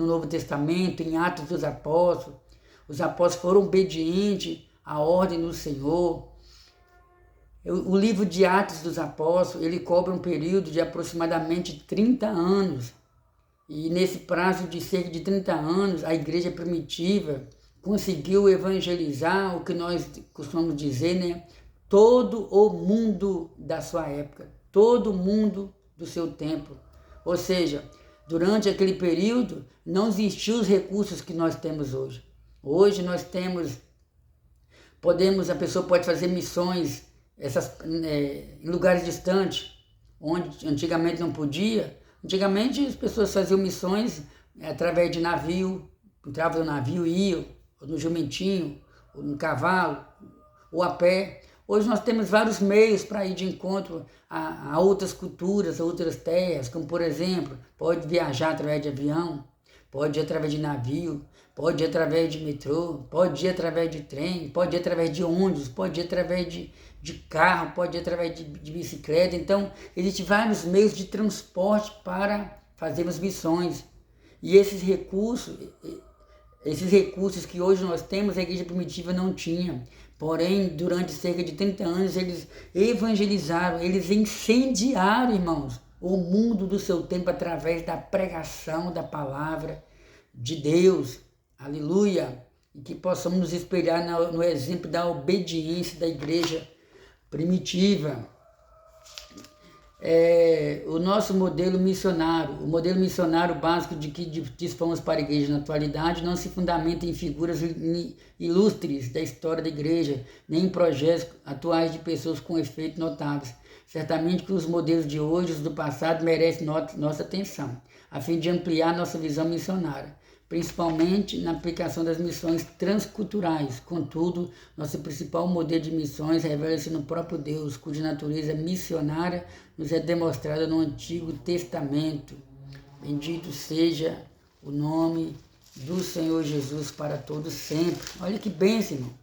Novo Testamento, em Atos dos Apóstolos. Os apóstolos foram obedientes à ordem do Senhor. O livro de Atos dos Apóstolos, ele cobre um período de aproximadamente 30 anos. E nesse prazo de cerca de 30 anos, a igreja primitiva conseguiu evangelizar o que nós costumamos dizer, né? Todo o mundo da sua época, todo mundo do seu tempo. Ou seja, durante aquele período não existiam os recursos que nós temos hoje. Hoje nós temos, a pessoa pode fazer missões em lugares distantes, onde antigamente não podia. Antigamente as pessoas faziam missões através de navio, entravam no navio e iam, ou no jumentinho, ou no cavalo, ou a pé. Hoje nós temos vários meios para ir de encontro a outras culturas, a outras terras, como por exemplo, pode viajar através de avião, pode ir através de navio, pode ir através de metrô, pode ir através de trem, pode ir através de ônibus, pode ir através de carro, pode ir através de bicicleta. Então, existem vários meios de transporte para fazermos missões. E esses recursos que hoje nós temos, a igreja primitiva não tinha. Porém, durante cerca de 30 anos, eles evangelizaram, eles incendiaram, irmãos, o mundo do seu tempo através da pregação da palavra de Deus. Aleluia! E que possamos nos espelhar no exemplo da obediência da igreja primitiva. O nosso modelo missionário, o modelo missionário básico de que dispomos para a igreja na atualidade não se fundamenta em figuras ilustres da história da igreja, nem em projetos atuais de pessoas com efeitos notáveis. Certamente que os modelos de hoje e os do passado merecem nossa atenção, a fim de ampliar nossa visão missionária, principalmente na aplicação das missões transculturais. Contudo, nosso principal modelo de missões revela-se no próprio Deus, cuja natureza missionária nos é demonstrada no Antigo Testamento. Bendito seja o nome do Senhor Jesus para todos sempre. Olha que bênção, irmão.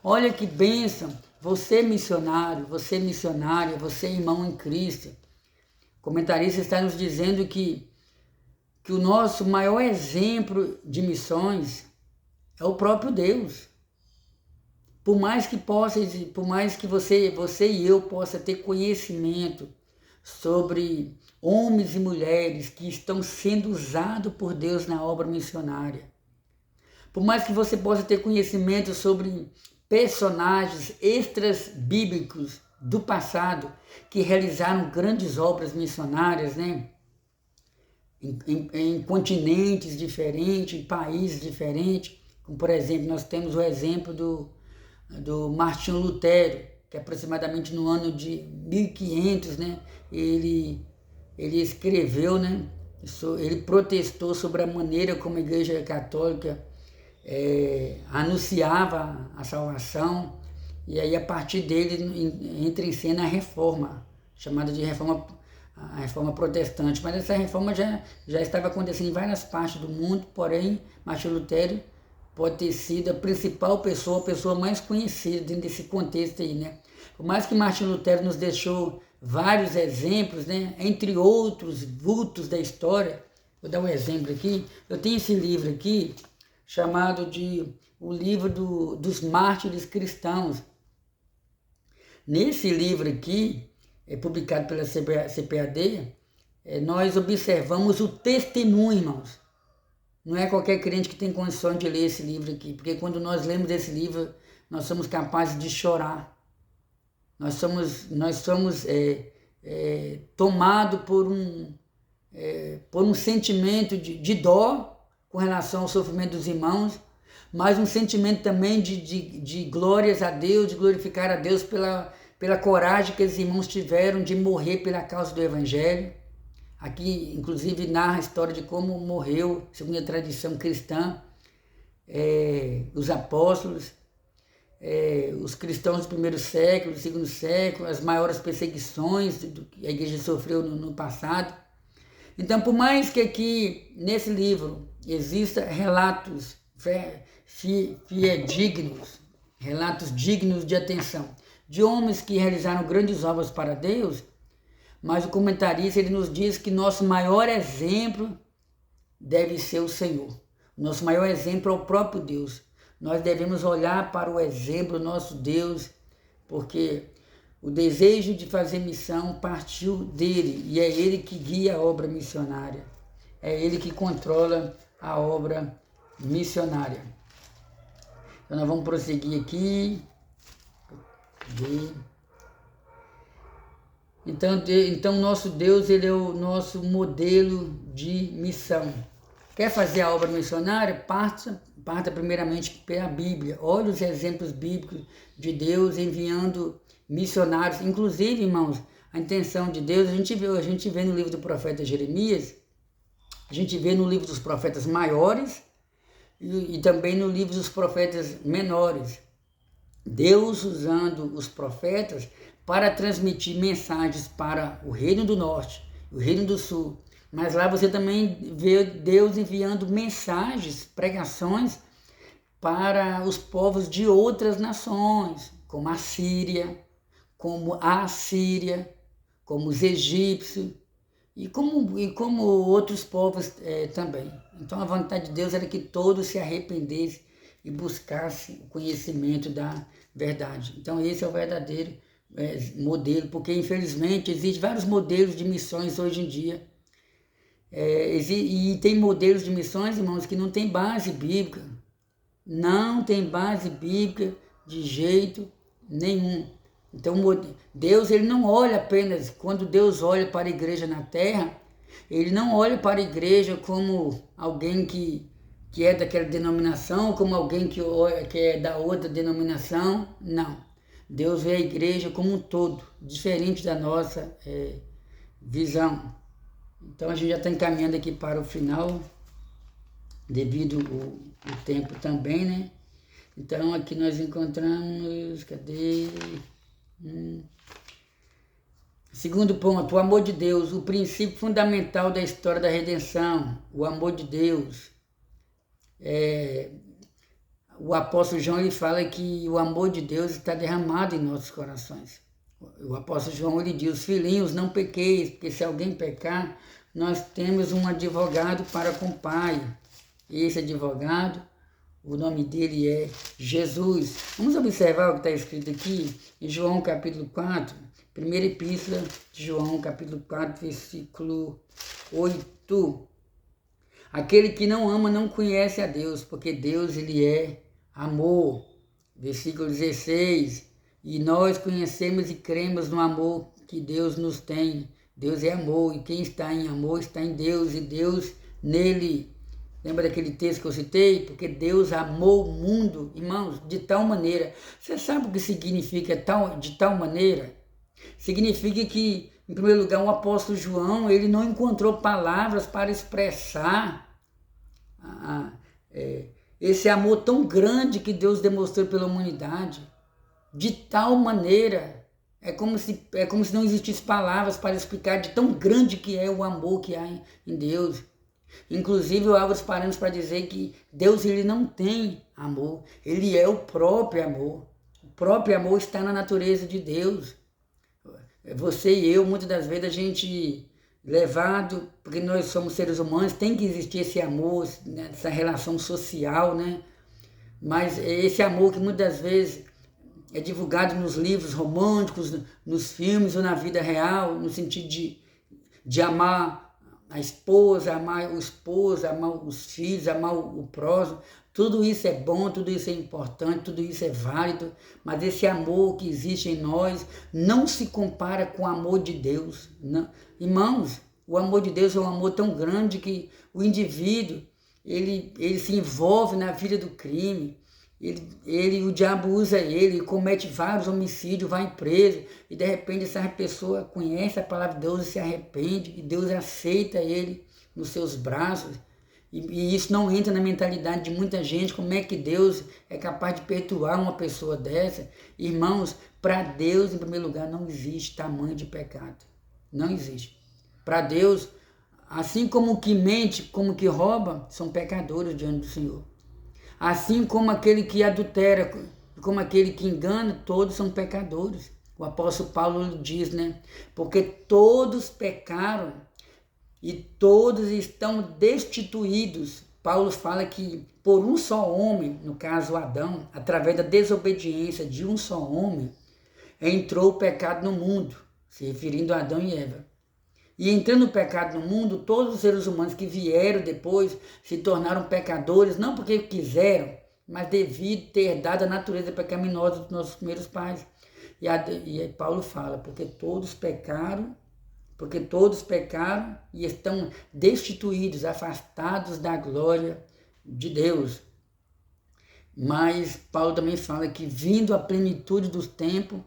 Olha que bênção. Você missionário, você missionária, você irmão em Cristo. O comentarista está nos dizendo que o nosso maior exemplo de missões é o próprio Deus. Por mais que você e eu possa ter conhecimento sobre homens e mulheres que estão sendo usados por Deus na obra missionária, por mais que você possa ter conhecimento sobre personagens extras bíblicos do passado que realizaram grandes obras missionárias, né? Em continentes diferentes, em países diferentes, como por exemplo, nós temos o exemplo do Martinho Lutero, que aproximadamente no ano de 1500, né, ele escreveu, né, ele protestou sobre a maneira como a Igreja Católica anunciava a salvação, e aí a partir dele entra em cena a reforma, chamada de a reforma protestante. Mas essa reforma já estava acontecendo em várias partes do mundo, porém Martinho Lutero pode ter sido a principal pessoa, a pessoa mais conhecida dentro desse contexto aí, né? Por mais que Martinho Lutero nos deixou vários exemplos, né? Entre outros vultos da história. Vou dar um exemplo aqui. Eu tenho esse livro aqui, chamado de o livro dos mártires cristãos. Nesse livro aqui, publicado pela CPAD, nós observamos o testemunho, irmãos. Não é qualquer crente que tem condições de ler esse livro aqui, porque quando nós lemos esse livro, nós somos capazes de chorar. Nós somos tomados por um sentimento de dó com relação ao sofrimento dos irmãos, mas um sentimento também de glórias a Deus, de glorificar a Deus pela coragem que os irmãos tiveram de morrer pela causa do Evangelho. Aqui, inclusive, narra a história de como morreu, segundo a tradição cristã, os apóstolos, os cristãos do primeiro século, do segundo século, as maiores perseguições que a igreja sofreu no passado. Então, por mais que aqui, nesse livro, exista relatos fidedignos, relatos dignos de atenção, de homens que realizaram grandes obras para Deus, mas o comentarista ele nos diz que nosso maior exemplo deve ser o Senhor. Nosso maior exemplo é o próprio Deus. Nós devemos olhar para o exemplo do nosso Deus, porque o desejo de fazer missão partiu dele, e é ele que guia a obra missionária. É ele que controla a obra missionária. Então nós vamos prosseguir aqui. Então nosso Deus ele é o nosso modelo de missão. Quer fazer a obra missionária? Parta primeiramente pela Bíblia. Olha os exemplos bíblicos de Deus enviando missionários. Inclusive, irmãos, a intenção de Deus, a gente vê no livro do profeta Jeremias, a gente vê no livro dos profetas maiores e também no livro dos profetas menores. Deus usando os profetas para transmitir mensagens para o reino do norte, o reino do sul. Mas lá você também vê Deus enviando mensagens, pregações para os povos de outras nações, como a Síria, como a Assíria, como os egípcios e como outros povos também. Então a vontade de Deus era que todos se arrependessem e buscassem o conhecimento da verdade. Então esse é o verdadeiro modelo, porque infelizmente existem vários modelos de missões hoje em dia. E tem modelos de missões, irmãos, que não tem base bíblica. Não tem base bíblica de jeito nenhum. Então Deus ele não olha apenas, quando Deus olha para a igreja na terra, ele não olha para a igreja como alguém que é daquela denominação, como alguém que é da outra denominação. Não. Deus vê a igreja como um todo, diferente da nossa visão. Então a gente já está encaminhando aqui para o final, devido o tempo também, né? Então aqui nós encontramos, Segundo ponto, o amor de Deus, o princípio fundamental da história da redenção, o amor de Deus. O apóstolo João ele fala que o amor de Deus está derramado em nossos corações. O apóstolo João ele diz: filhinhos, não pequeis, porque se alguém pecar, nós temos um advogado para com o Pai. Esse advogado, o nome dele é Jesus. Vamos observar o que está escrito aqui em João capítulo 4, primeira epístola de João capítulo 4, versículo 8. Aquele que não ama não conhece a Deus, porque Deus ele é amor. Versículo 16. E nós conhecemos e cremos no amor que Deus nos tem. Deus é amor, e quem está em amor está em Deus, e Deus nele. Lembra daquele texto que eu citei? Porque Deus amou o mundo, irmãos, de tal maneira. Você sabe o que significa de tal maneira? Significa que, em primeiro lugar, o apóstolo João, ele não encontrou palavras para expressar esse amor tão grande que Deus demonstrou pela humanidade. De tal maneira, é como se não existisse palavras para explicar de tão grande que é o amor que há em Deus. Inclusive, eu abro os parâmetros para dizer que Deus ele não tem amor, ele é o próprio amor. O próprio amor está na natureza de Deus. você e eu, muitas das vezes a gente levado, porque nós somos seres humanos, tem que existir esse amor, né, essa relação social, né? Mas esse amor que muitas vezes é divulgado nos livros românticos, nos filmes ou na vida real, no sentido de amar a esposa, amar o esposo, amar os filhos, amar o próximo. Tudo isso é bom, tudo isso é importante, tudo isso é válido, mas esse amor que existe em nós não se compara com o amor de Deus. Não. Irmãos, o amor de Deus é um amor tão grande que o indivíduo, ele se envolve na vida do crime, o diabo usa ele comete vários homicídios, vai preso, e de repente essa pessoa conhece a palavra de Deus e se arrepende, e Deus aceita ele nos seus braços, e isso não entra na mentalidade de muita gente. Como é que Deus é capaz de perdoar uma pessoa dessa? Irmãos, para Deus, em primeiro lugar, não existe tamanho de pecado. Não existe. Para Deus, assim como o que mente, como o que rouba, são pecadores diante do Senhor. Assim como aquele que adultera, como aquele que engana, todos são pecadores. O apóstolo Paulo diz, né? Porque todos pecaram e todos estão destituídos. Paulo fala que por um só homem, no caso Adão, através da desobediência de um só homem, entrou o pecado no mundo, se referindo a Adão e Eva. E entrando o pecado no mundo, todos os seres humanos que vieram depois se tornaram pecadores, não porque quiseram, mas devido ter dado a natureza pecaminosa dos nossos primeiros pais. E Paulo fala, porque todos pecaram e estão destituídos, afastados da glória de Deus. Mas Paulo também fala que, vindo a plenitude dos tempos,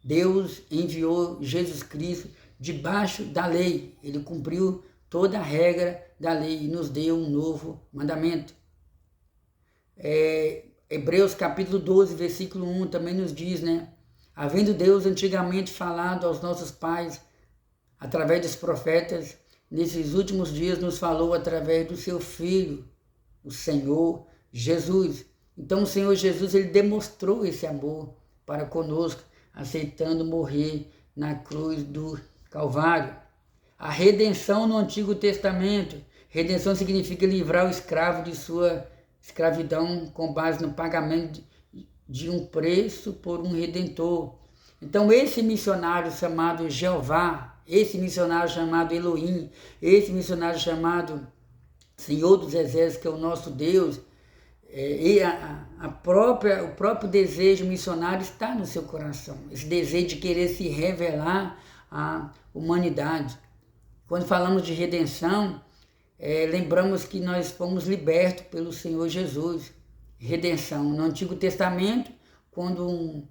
Deus enviou Jesus Cristo debaixo da lei. Ele cumpriu toda a regra da lei e nos deu um novo mandamento. Hebreus capítulo 12, versículo 1 também nos diz, né? Havendo Deus antigamente falado aos nossos pais, através dos profetas, nesses últimos dias nos falou através do seu Filho, o Senhor Jesus. Então o Senhor Jesus, ele demonstrou esse amor para conosco, aceitando morrer na cruz do Calvário. A redenção no Antigo Testamento. Redenção significa livrar o escravo de sua escravidão com base no pagamento de um preço por um redentor. Então esse missionário chamado Jeová, esse missionário chamado Elohim, esse missionário chamado Senhor dos Exércitos, que é o nosso Deus, o próprio desejo missionário está no seu coração. Esse desejo de querer se revelar à humanidade. Quando falamos de redenção, lembramos que nós fomos libertos pelo Senhor Jesus. Redenção. No Antigo Testamento, quando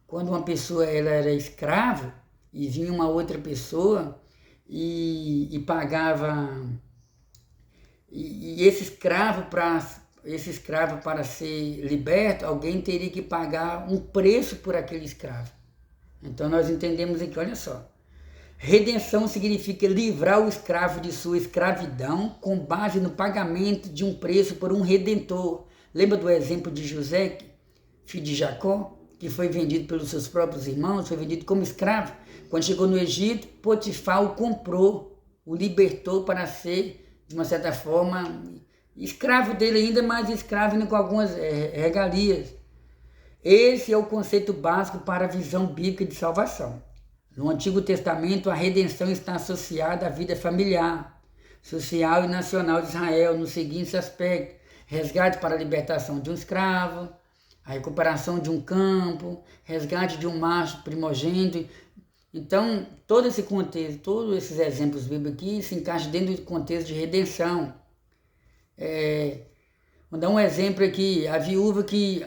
uma pessoa ela era escrava e vinha uma outra pessoa e pagava, e esse escravo para ser liberto, alguém teria que pagar um preço por aquele escravo. Então nós entendemos aqui, olha só, redenção significa livrar o escravo de sua escravidão com base no pagamento de um preço por um redentor. Lembra do exemplo de José, filho de Jacó, que foi vendido pelos seus próprios irmãos, foi vendido como escravo. Quando chegou no Egito, Potifar o comprou, o libertou para ser, de uma certa forma, escravo dele ainda, mas escravo ainda com algumas regalias. Esse é o conceito básico para a visão bíblica de salvação. No Antigo Testamento, a redenção está associada à vida familiar, social e nacional de Israel, nos seguintes aspectos: resgate para a libertação de um escravo, a recuperação de um campo, resgate de um macho primogênito. Então, todo esse contexto, todos esses exemplos bíblicos aqui se encaixam dentro do contexto de redenção. Vou dar um exemplo aqui, a viúva que...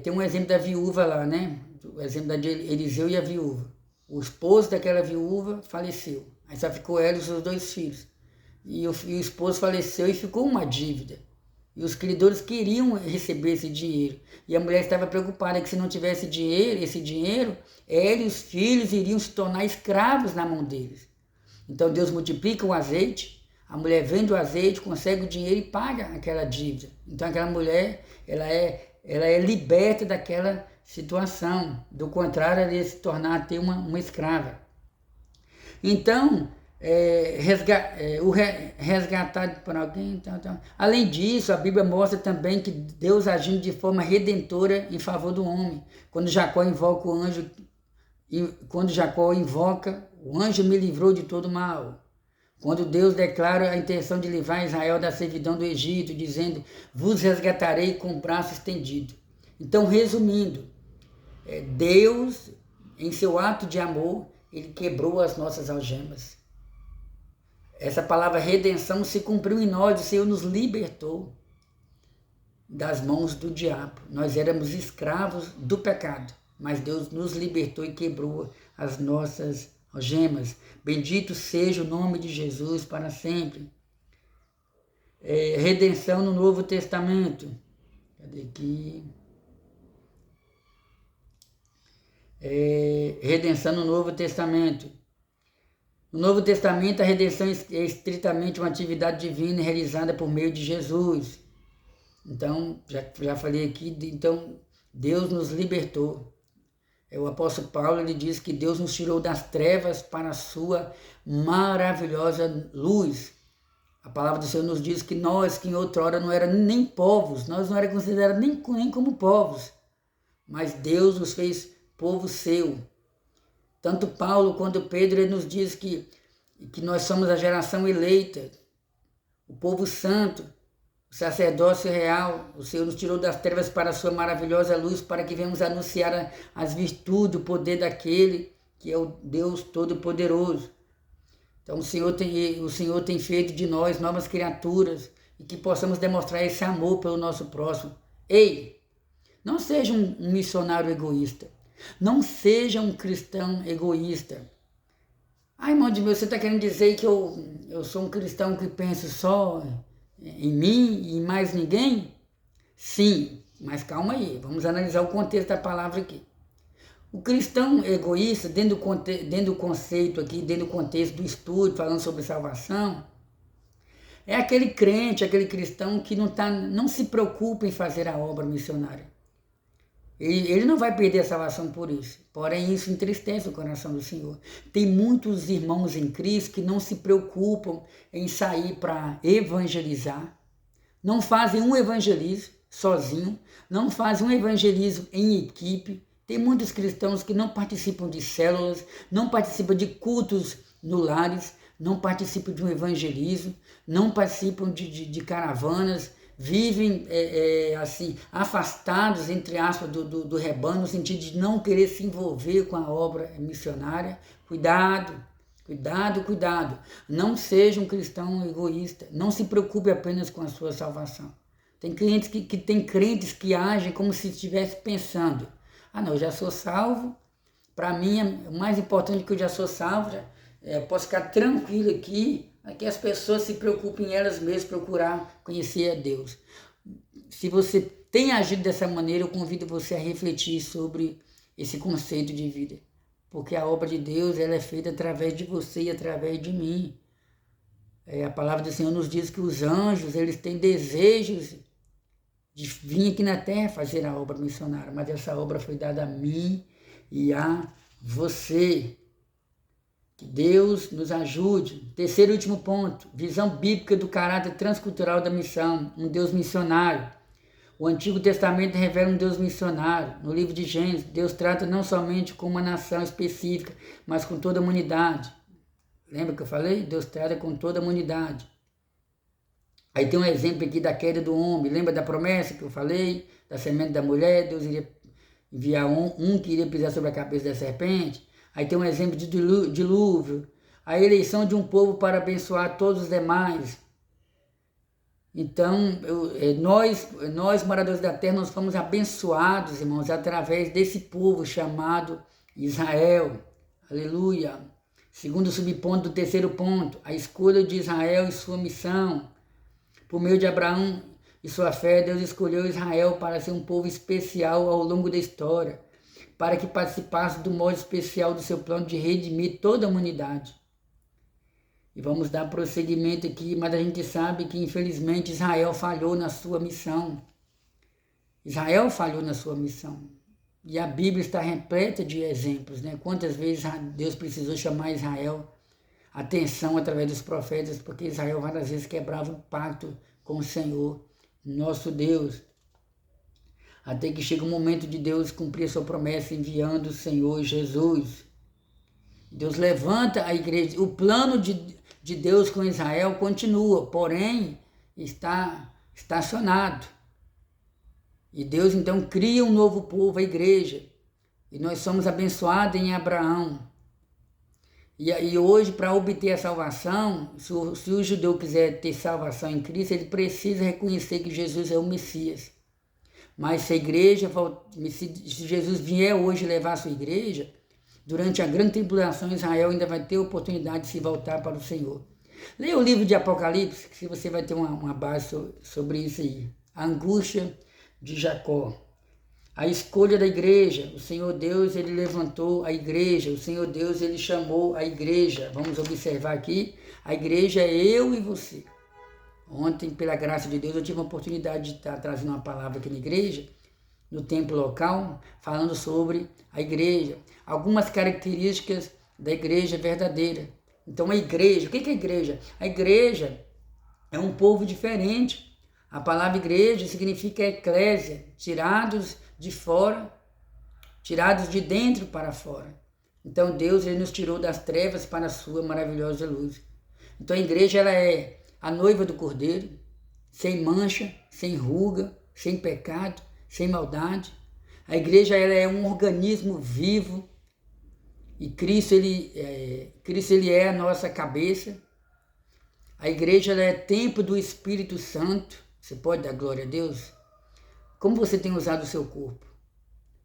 tem um exemplo da viúva lá, né? O exemplo da de Eliseu e a viúva. O esposo daquela viúva faleceu. Aí só ficou ela e os seus 2 filhos. E o esposo faleceu e ficou uma dívida. E os credores queriam receber esse dinheiro. E a mulher estava preocupada que se não tivesse esse dinheiro, ela e os filhos iriam se tornar escravos na mão deles. Então Deus multiplica o azeite, a mulher vende o azeite, consegue o dinheiro e paga aquela dívida. Então aquela mulher, ela é ela é liberta daquela situação. Do contrário, ela ia se tornar até uma escrava. Então, o resgatado por alguém. Então. Além disso, a Bíblia mostra também que Deus agindo de forma redentora em favor do homem. Quando Jacó invoca o anjo, o anjo me livrou de todo mal. Quando Deus declara a intenção de livrar Israel da servidão do Egito, dizendo, vos resgatarei com o braço estendido. Então, resumindo, Deus, em seu ato de amor, ele quebrou as nossas algemas. Essa palavra redenção se cumpriu em nós, o Senhor nos libertou das mãos do diabo. Nós éramos escravos do pecado, mas Deus nos libertou e quebrou as nossas algemas. Bendito seja o nome de Jesus para sempre. Redenção no Novo Testamento. Cadê aqui? Redenção no Novo Testamento. No Novo Testamento, a redenção é estritamente uma atividade divina realizada por meio de Jesus. Então, já falei aqui, então Deus nos libertou. O apóstolo Paulo, ele diz que Deus nos tirou das trevas para a sua maravilhosa luz. A palavra do Senhor nos diz que nós, que em outrora não éramos nem povos, nós não éramos considerados nem como povos, mas Deus nos fez povo seu. Tanto Paulo quanto Pedro, ele nos diz que nós somos a geração eleita, o povo santo, o sacerdócio real. O Senhor nos tirou das trevas para a sua maravilhosa luz, para que venhamos anunciar as virtudes, o poder daquele que é o Deus Todo-Poderoso. Então o Senhor tem feito de nós novas criaturas e que possamos demonstrar esse amor pelo nosso próximo. Ei, não seja um missionário egoísta. Não seja um cristão egoísta. Irmão de Deus, você está querendo dizer que eu sou um cristão que penso só em mim e em mais ninguém? Sim, mas calma aí, vamos analisar o contexto da palavra aqui. O cristão egoísta, dentro do conceito aqui, dentro do contexto do estudo, falando sobre salvação, é aquele crente, aquele cristão que não se preocupa em fazer a obra missionária. Ele não vai perder a salvação por isso, porém isso entristece o coração do Senhor. Tem muitos irmãos em Cristo que não se preocupam em sair para evangelizar, não fazem um evangelismo sozinho, não fazem um evangelismo em equipe. Tem muitos cristãos que não participam de células, não participam de cultos no lares, não participam de um evangelismo, não participam de caravanas, vivem assim, afastados, entre aspas, do rebanho, no sentido de não querer se envolver com a obra missionária. Cuidado, cuidado, cuidado. Não seja um cristão egoísta. Não se preocupe apenas com a sua salvação. Tem crentes que agem como se estivesse pensando, não, eu já sou salvo, para mim é o mais importante que eu já sou salvo, eu posso ficar tranquilo aqui, que as pessoas se preocupem elas mesmas, procurar conhecer a Deus. Se você tem agido dessa maneira, eu convido você a refletir sobre esse conceito de vida. Porque a obra de Deus ela é feita através de você e através de mim. A palavra do Senhor nos diz que os anjos eles têm desejos de vir aqui na terra fazer a obra missionária, mas essa obra foi dada a mim e a você. Que Deus nos ajude. Terceiro e último ponto, visão bíblica do caráter transcultural da missão, um Deus missionário. O Antigo Testamento revela um Deus missionário. No livro de Gênesis, Deus trata não somente com uma nação específica, mas com toda a humanidade. Lembra que eu falei? Deus trata com toda a humanidade. Aí tem um exemplo aqui da queda do homem. Lembra da promessa que eu falei? Da semente da mulher, Deus iria enviar um que iria pisar sobre a cabeça da serpente. Aí tem um exemplo de dilúvio, a eleição de um povo para abençoar todos os demais. Então, nós moradores da terra, nós fomos abençoados, irmãos, através desse povo chamado Israel. Aleluia. Segundo subponto do terceiro ponto, a escolha de Israel e sua missão. Por meio de Abraão e sua fé, Deus escolheu Israel para ser um povo especial ao longo da história, para que participasse do modo especial do seu plano de redimir toda a humanidade. E vamos dar prosseguimento aqui, mas a gente sabe que infelizmente Israel falhou na sua missão. Israel falhou na sua missão. E a Bíblia está repleta de exemplos, né? Quantas vezes Deus precisou chamar Israel a atenção através dos profetas, porque Israel várias vezes quebrava o pacto com o Senhor, nosso Deus. Até que chega o momento de Deus cumprir a sua promessa enviando o Senhor Jesus. Deus levanta a igreja. O plano de Deus com Israel continua, porém está estacionado. E Deus então cria um novo povo, a igreja. E nós somos abençoados em Abraão. E hoje, para obter a salvação, se o judeu quiser ter salvação em Cristo, ele precisa reconhecer que Jesus é o Messias. Mas se a igreja, se Jesus vier hoje levar a sua igreja, durante a grande tribulação, Israel ainda vai ter a oportunidade de se voltar para o Senhor. Leia o livro de Apocalipse, que você vai ter uma base sobre isso aí. A angústia de Jacó. A escolha da igreja. O Senhor Deus, ele levantou a igreja. O Senhor Deus, ele chamou a igreja. Vamos observar aqui. A igreja é eu e você. Ontem, pela graça de Deus, eu tive a oportunidade de estar trazendo uma palavra aqui na igreja, no templo local, falando sobre a igreja. Algumas características da igreja verdadeira. Então, a igreja, o que é a igreja? A igreja é um povo diferente. A palavra igreja significa eclésia, tirados de fora, tirados de dentro para fora. Então, Deus, ele nos tirou das trevas para a sua maravilhosa luz. Então, a igreja, ela é a noiva do Cordeiro, sem mancha, sem ruga, sem pecado, sem maldade. A igreja, ela é um organismo vivo e Cristo ele é a nossa cabeça. A igreja, ela é templo do Espírito Santo. Você pode dar glória a Deus? Como você tem usado o seu corpo?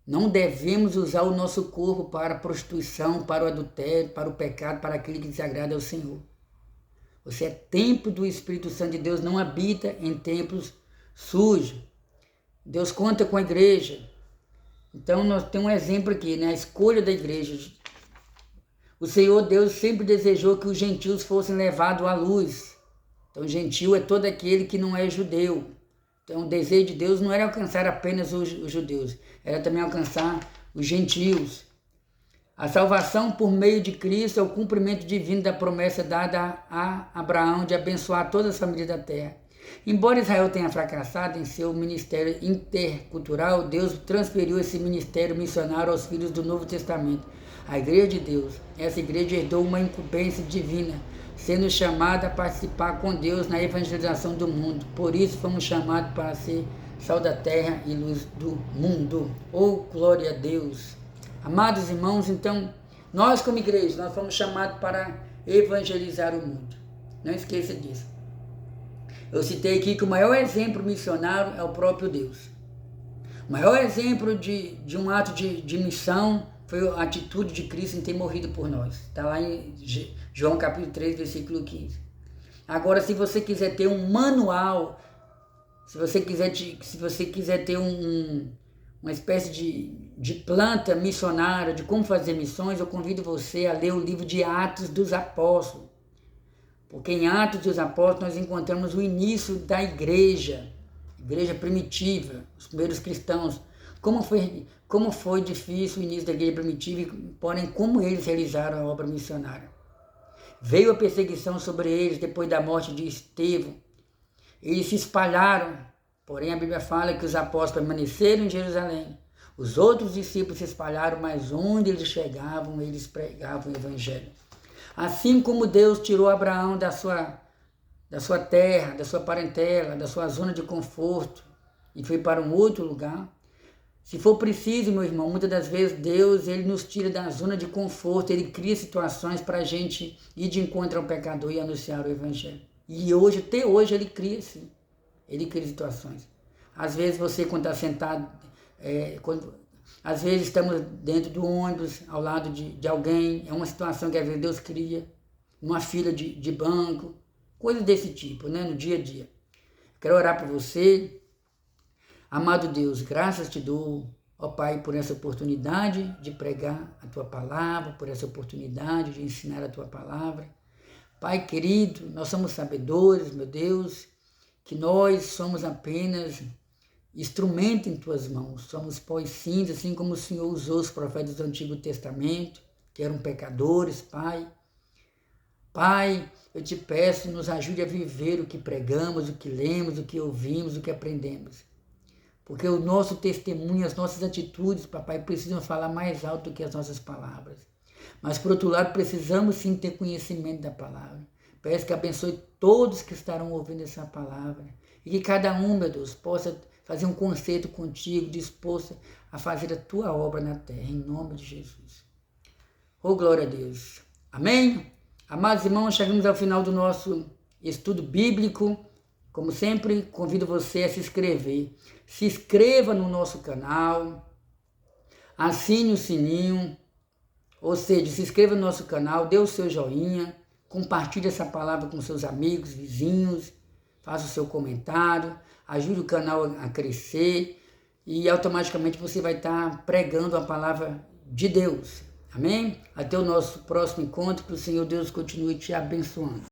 Não devemos usar o nosso corpo para a prostituição, para o adultério, para o pecado, para aquilo que desagrada ao Senhor. Você é templo do Espírito Santo de Deus, não habita em templos sujos. Deus conta com a igreja. Então, nós temos um exemplo aqui, né? A escolha da igreja. O Senhor Deus sempre desejou que os gentios fossem levados à luz. Então, gentio é todo aquele que não é judeu. Então, o desejo de Deus não era alcançar apenas os judeus, era também alcançar os gentios. A salvação por meio de Cristo é o cumprimento divino da promessa dada a Abraão de abençoar todas as famílias da terra. Embora Israel tenha fracassado em seu ministério intercultural, Deus transferiu esse ministério missionário aos filhos do Novo Testamento. A igreja de Deus, essa igreja herdou uma incumbência divina, sendo chamada a participar com Deus na evangelização do mundo. Por isso fomos chamados para ser sal da terra e luz do mundo. Oh, glória a Deus! Amados irmãos, então, nós como igreja, nós fomos chamados para evangelizar o mundo. Não esqueça disso. Eu citei aqui que o maior exemplo missionário é o próprio Deus. O maior exemplo de um ato de missão foi a atitude de Cristo em ter morrido por nós. Está lá em João capítulo 3, versículo 15. Agora, se você quiser ter um manual, se você quiser ter uma espécie de planta missionária, de como fazer missões, eu convido você a ler o livro de Atos dos Apóstolos. Porque em Atos dos Apóstolos nós encontramos o início da igreja primitiva, os primeiros cristãos. Como foi difícil o início da igreja primitiva, porém como eles realizaram a obra missionária. Veio a perseguição sobre eles depois da morte de Estevão. Eles se espalharam, porém a Bíblia fala que os apóstolos permaneceram em Jerusalém. Os outros discípulos se espalharam, mas onde eles chegavam, eles pregavam o evangelho. Assim como Deus tirou Abraão da sua terra, da sua parentela, da sua zona de conforto e foi para um outro lugar. Se for preciso, meu irmão, muitas das vezes Deus ele nos tira da zona de conforto, Ele cria situações para a gente ir de encontro ao pecador e anunciar o evangelho. E hoje, até hoje, Ele cria sim. Ele cria situações. Às vezes você, quando está sentado, às vezes estamos dentro do ônibus, ao lado de alguém, é uma situação que às vezes Deus cria, numa fila de banco, coisas desse tipo, né, no dia a dia. Quero orar por você. Amado Deus, graças te dou, ó Pai, por essa oportunidade de pregar a Tua palavra, por essa oportunidade de ensinar a Tua palavra. Pai querido, nós somos sabedores, meu Deus, que nós somos apenas instrumento em tuas mãos. Somos pó e cinza, assim como o Senhor usou os profetas do Antigo Testamento, que eram pecadores, Pai. Pai, eu te peço, nos ajude a viver o que pregamos, o que lemos, o que ouvimos, o que aprendemos. Porque o nosso testemunho, as nossas atitudes, papai, precisam falar mais alto do que as nossas palavras. Mas, por outro lado, precisamos sim ter conhecimento da palavra. Peço que abençoe todos que estarão ouvindo essa palavra. E que cada um, meu Deus, possa fazer um concerto contigo, disposto a fazer a tua obra na terra, em nome de Jesus. Oh, glória a Deus. Amém? Amados irmãos, chegamos ao final do nosso estudo bíblico. Como sempre, convido você a se inscrever. Se inscreva no nosso canal, assine o sininho, ou seja, se inscreva no nosso canal, dê o seu joinha, compartilhe essa palavra com seus amigos, vizinhos, faça o seu comentário, ajude o canal a crescer e automaticamente você vai estar pregando a palavra de Deus. Amém? Até o nosso próximo encontro, que o Senhor Deus continue te abençoando.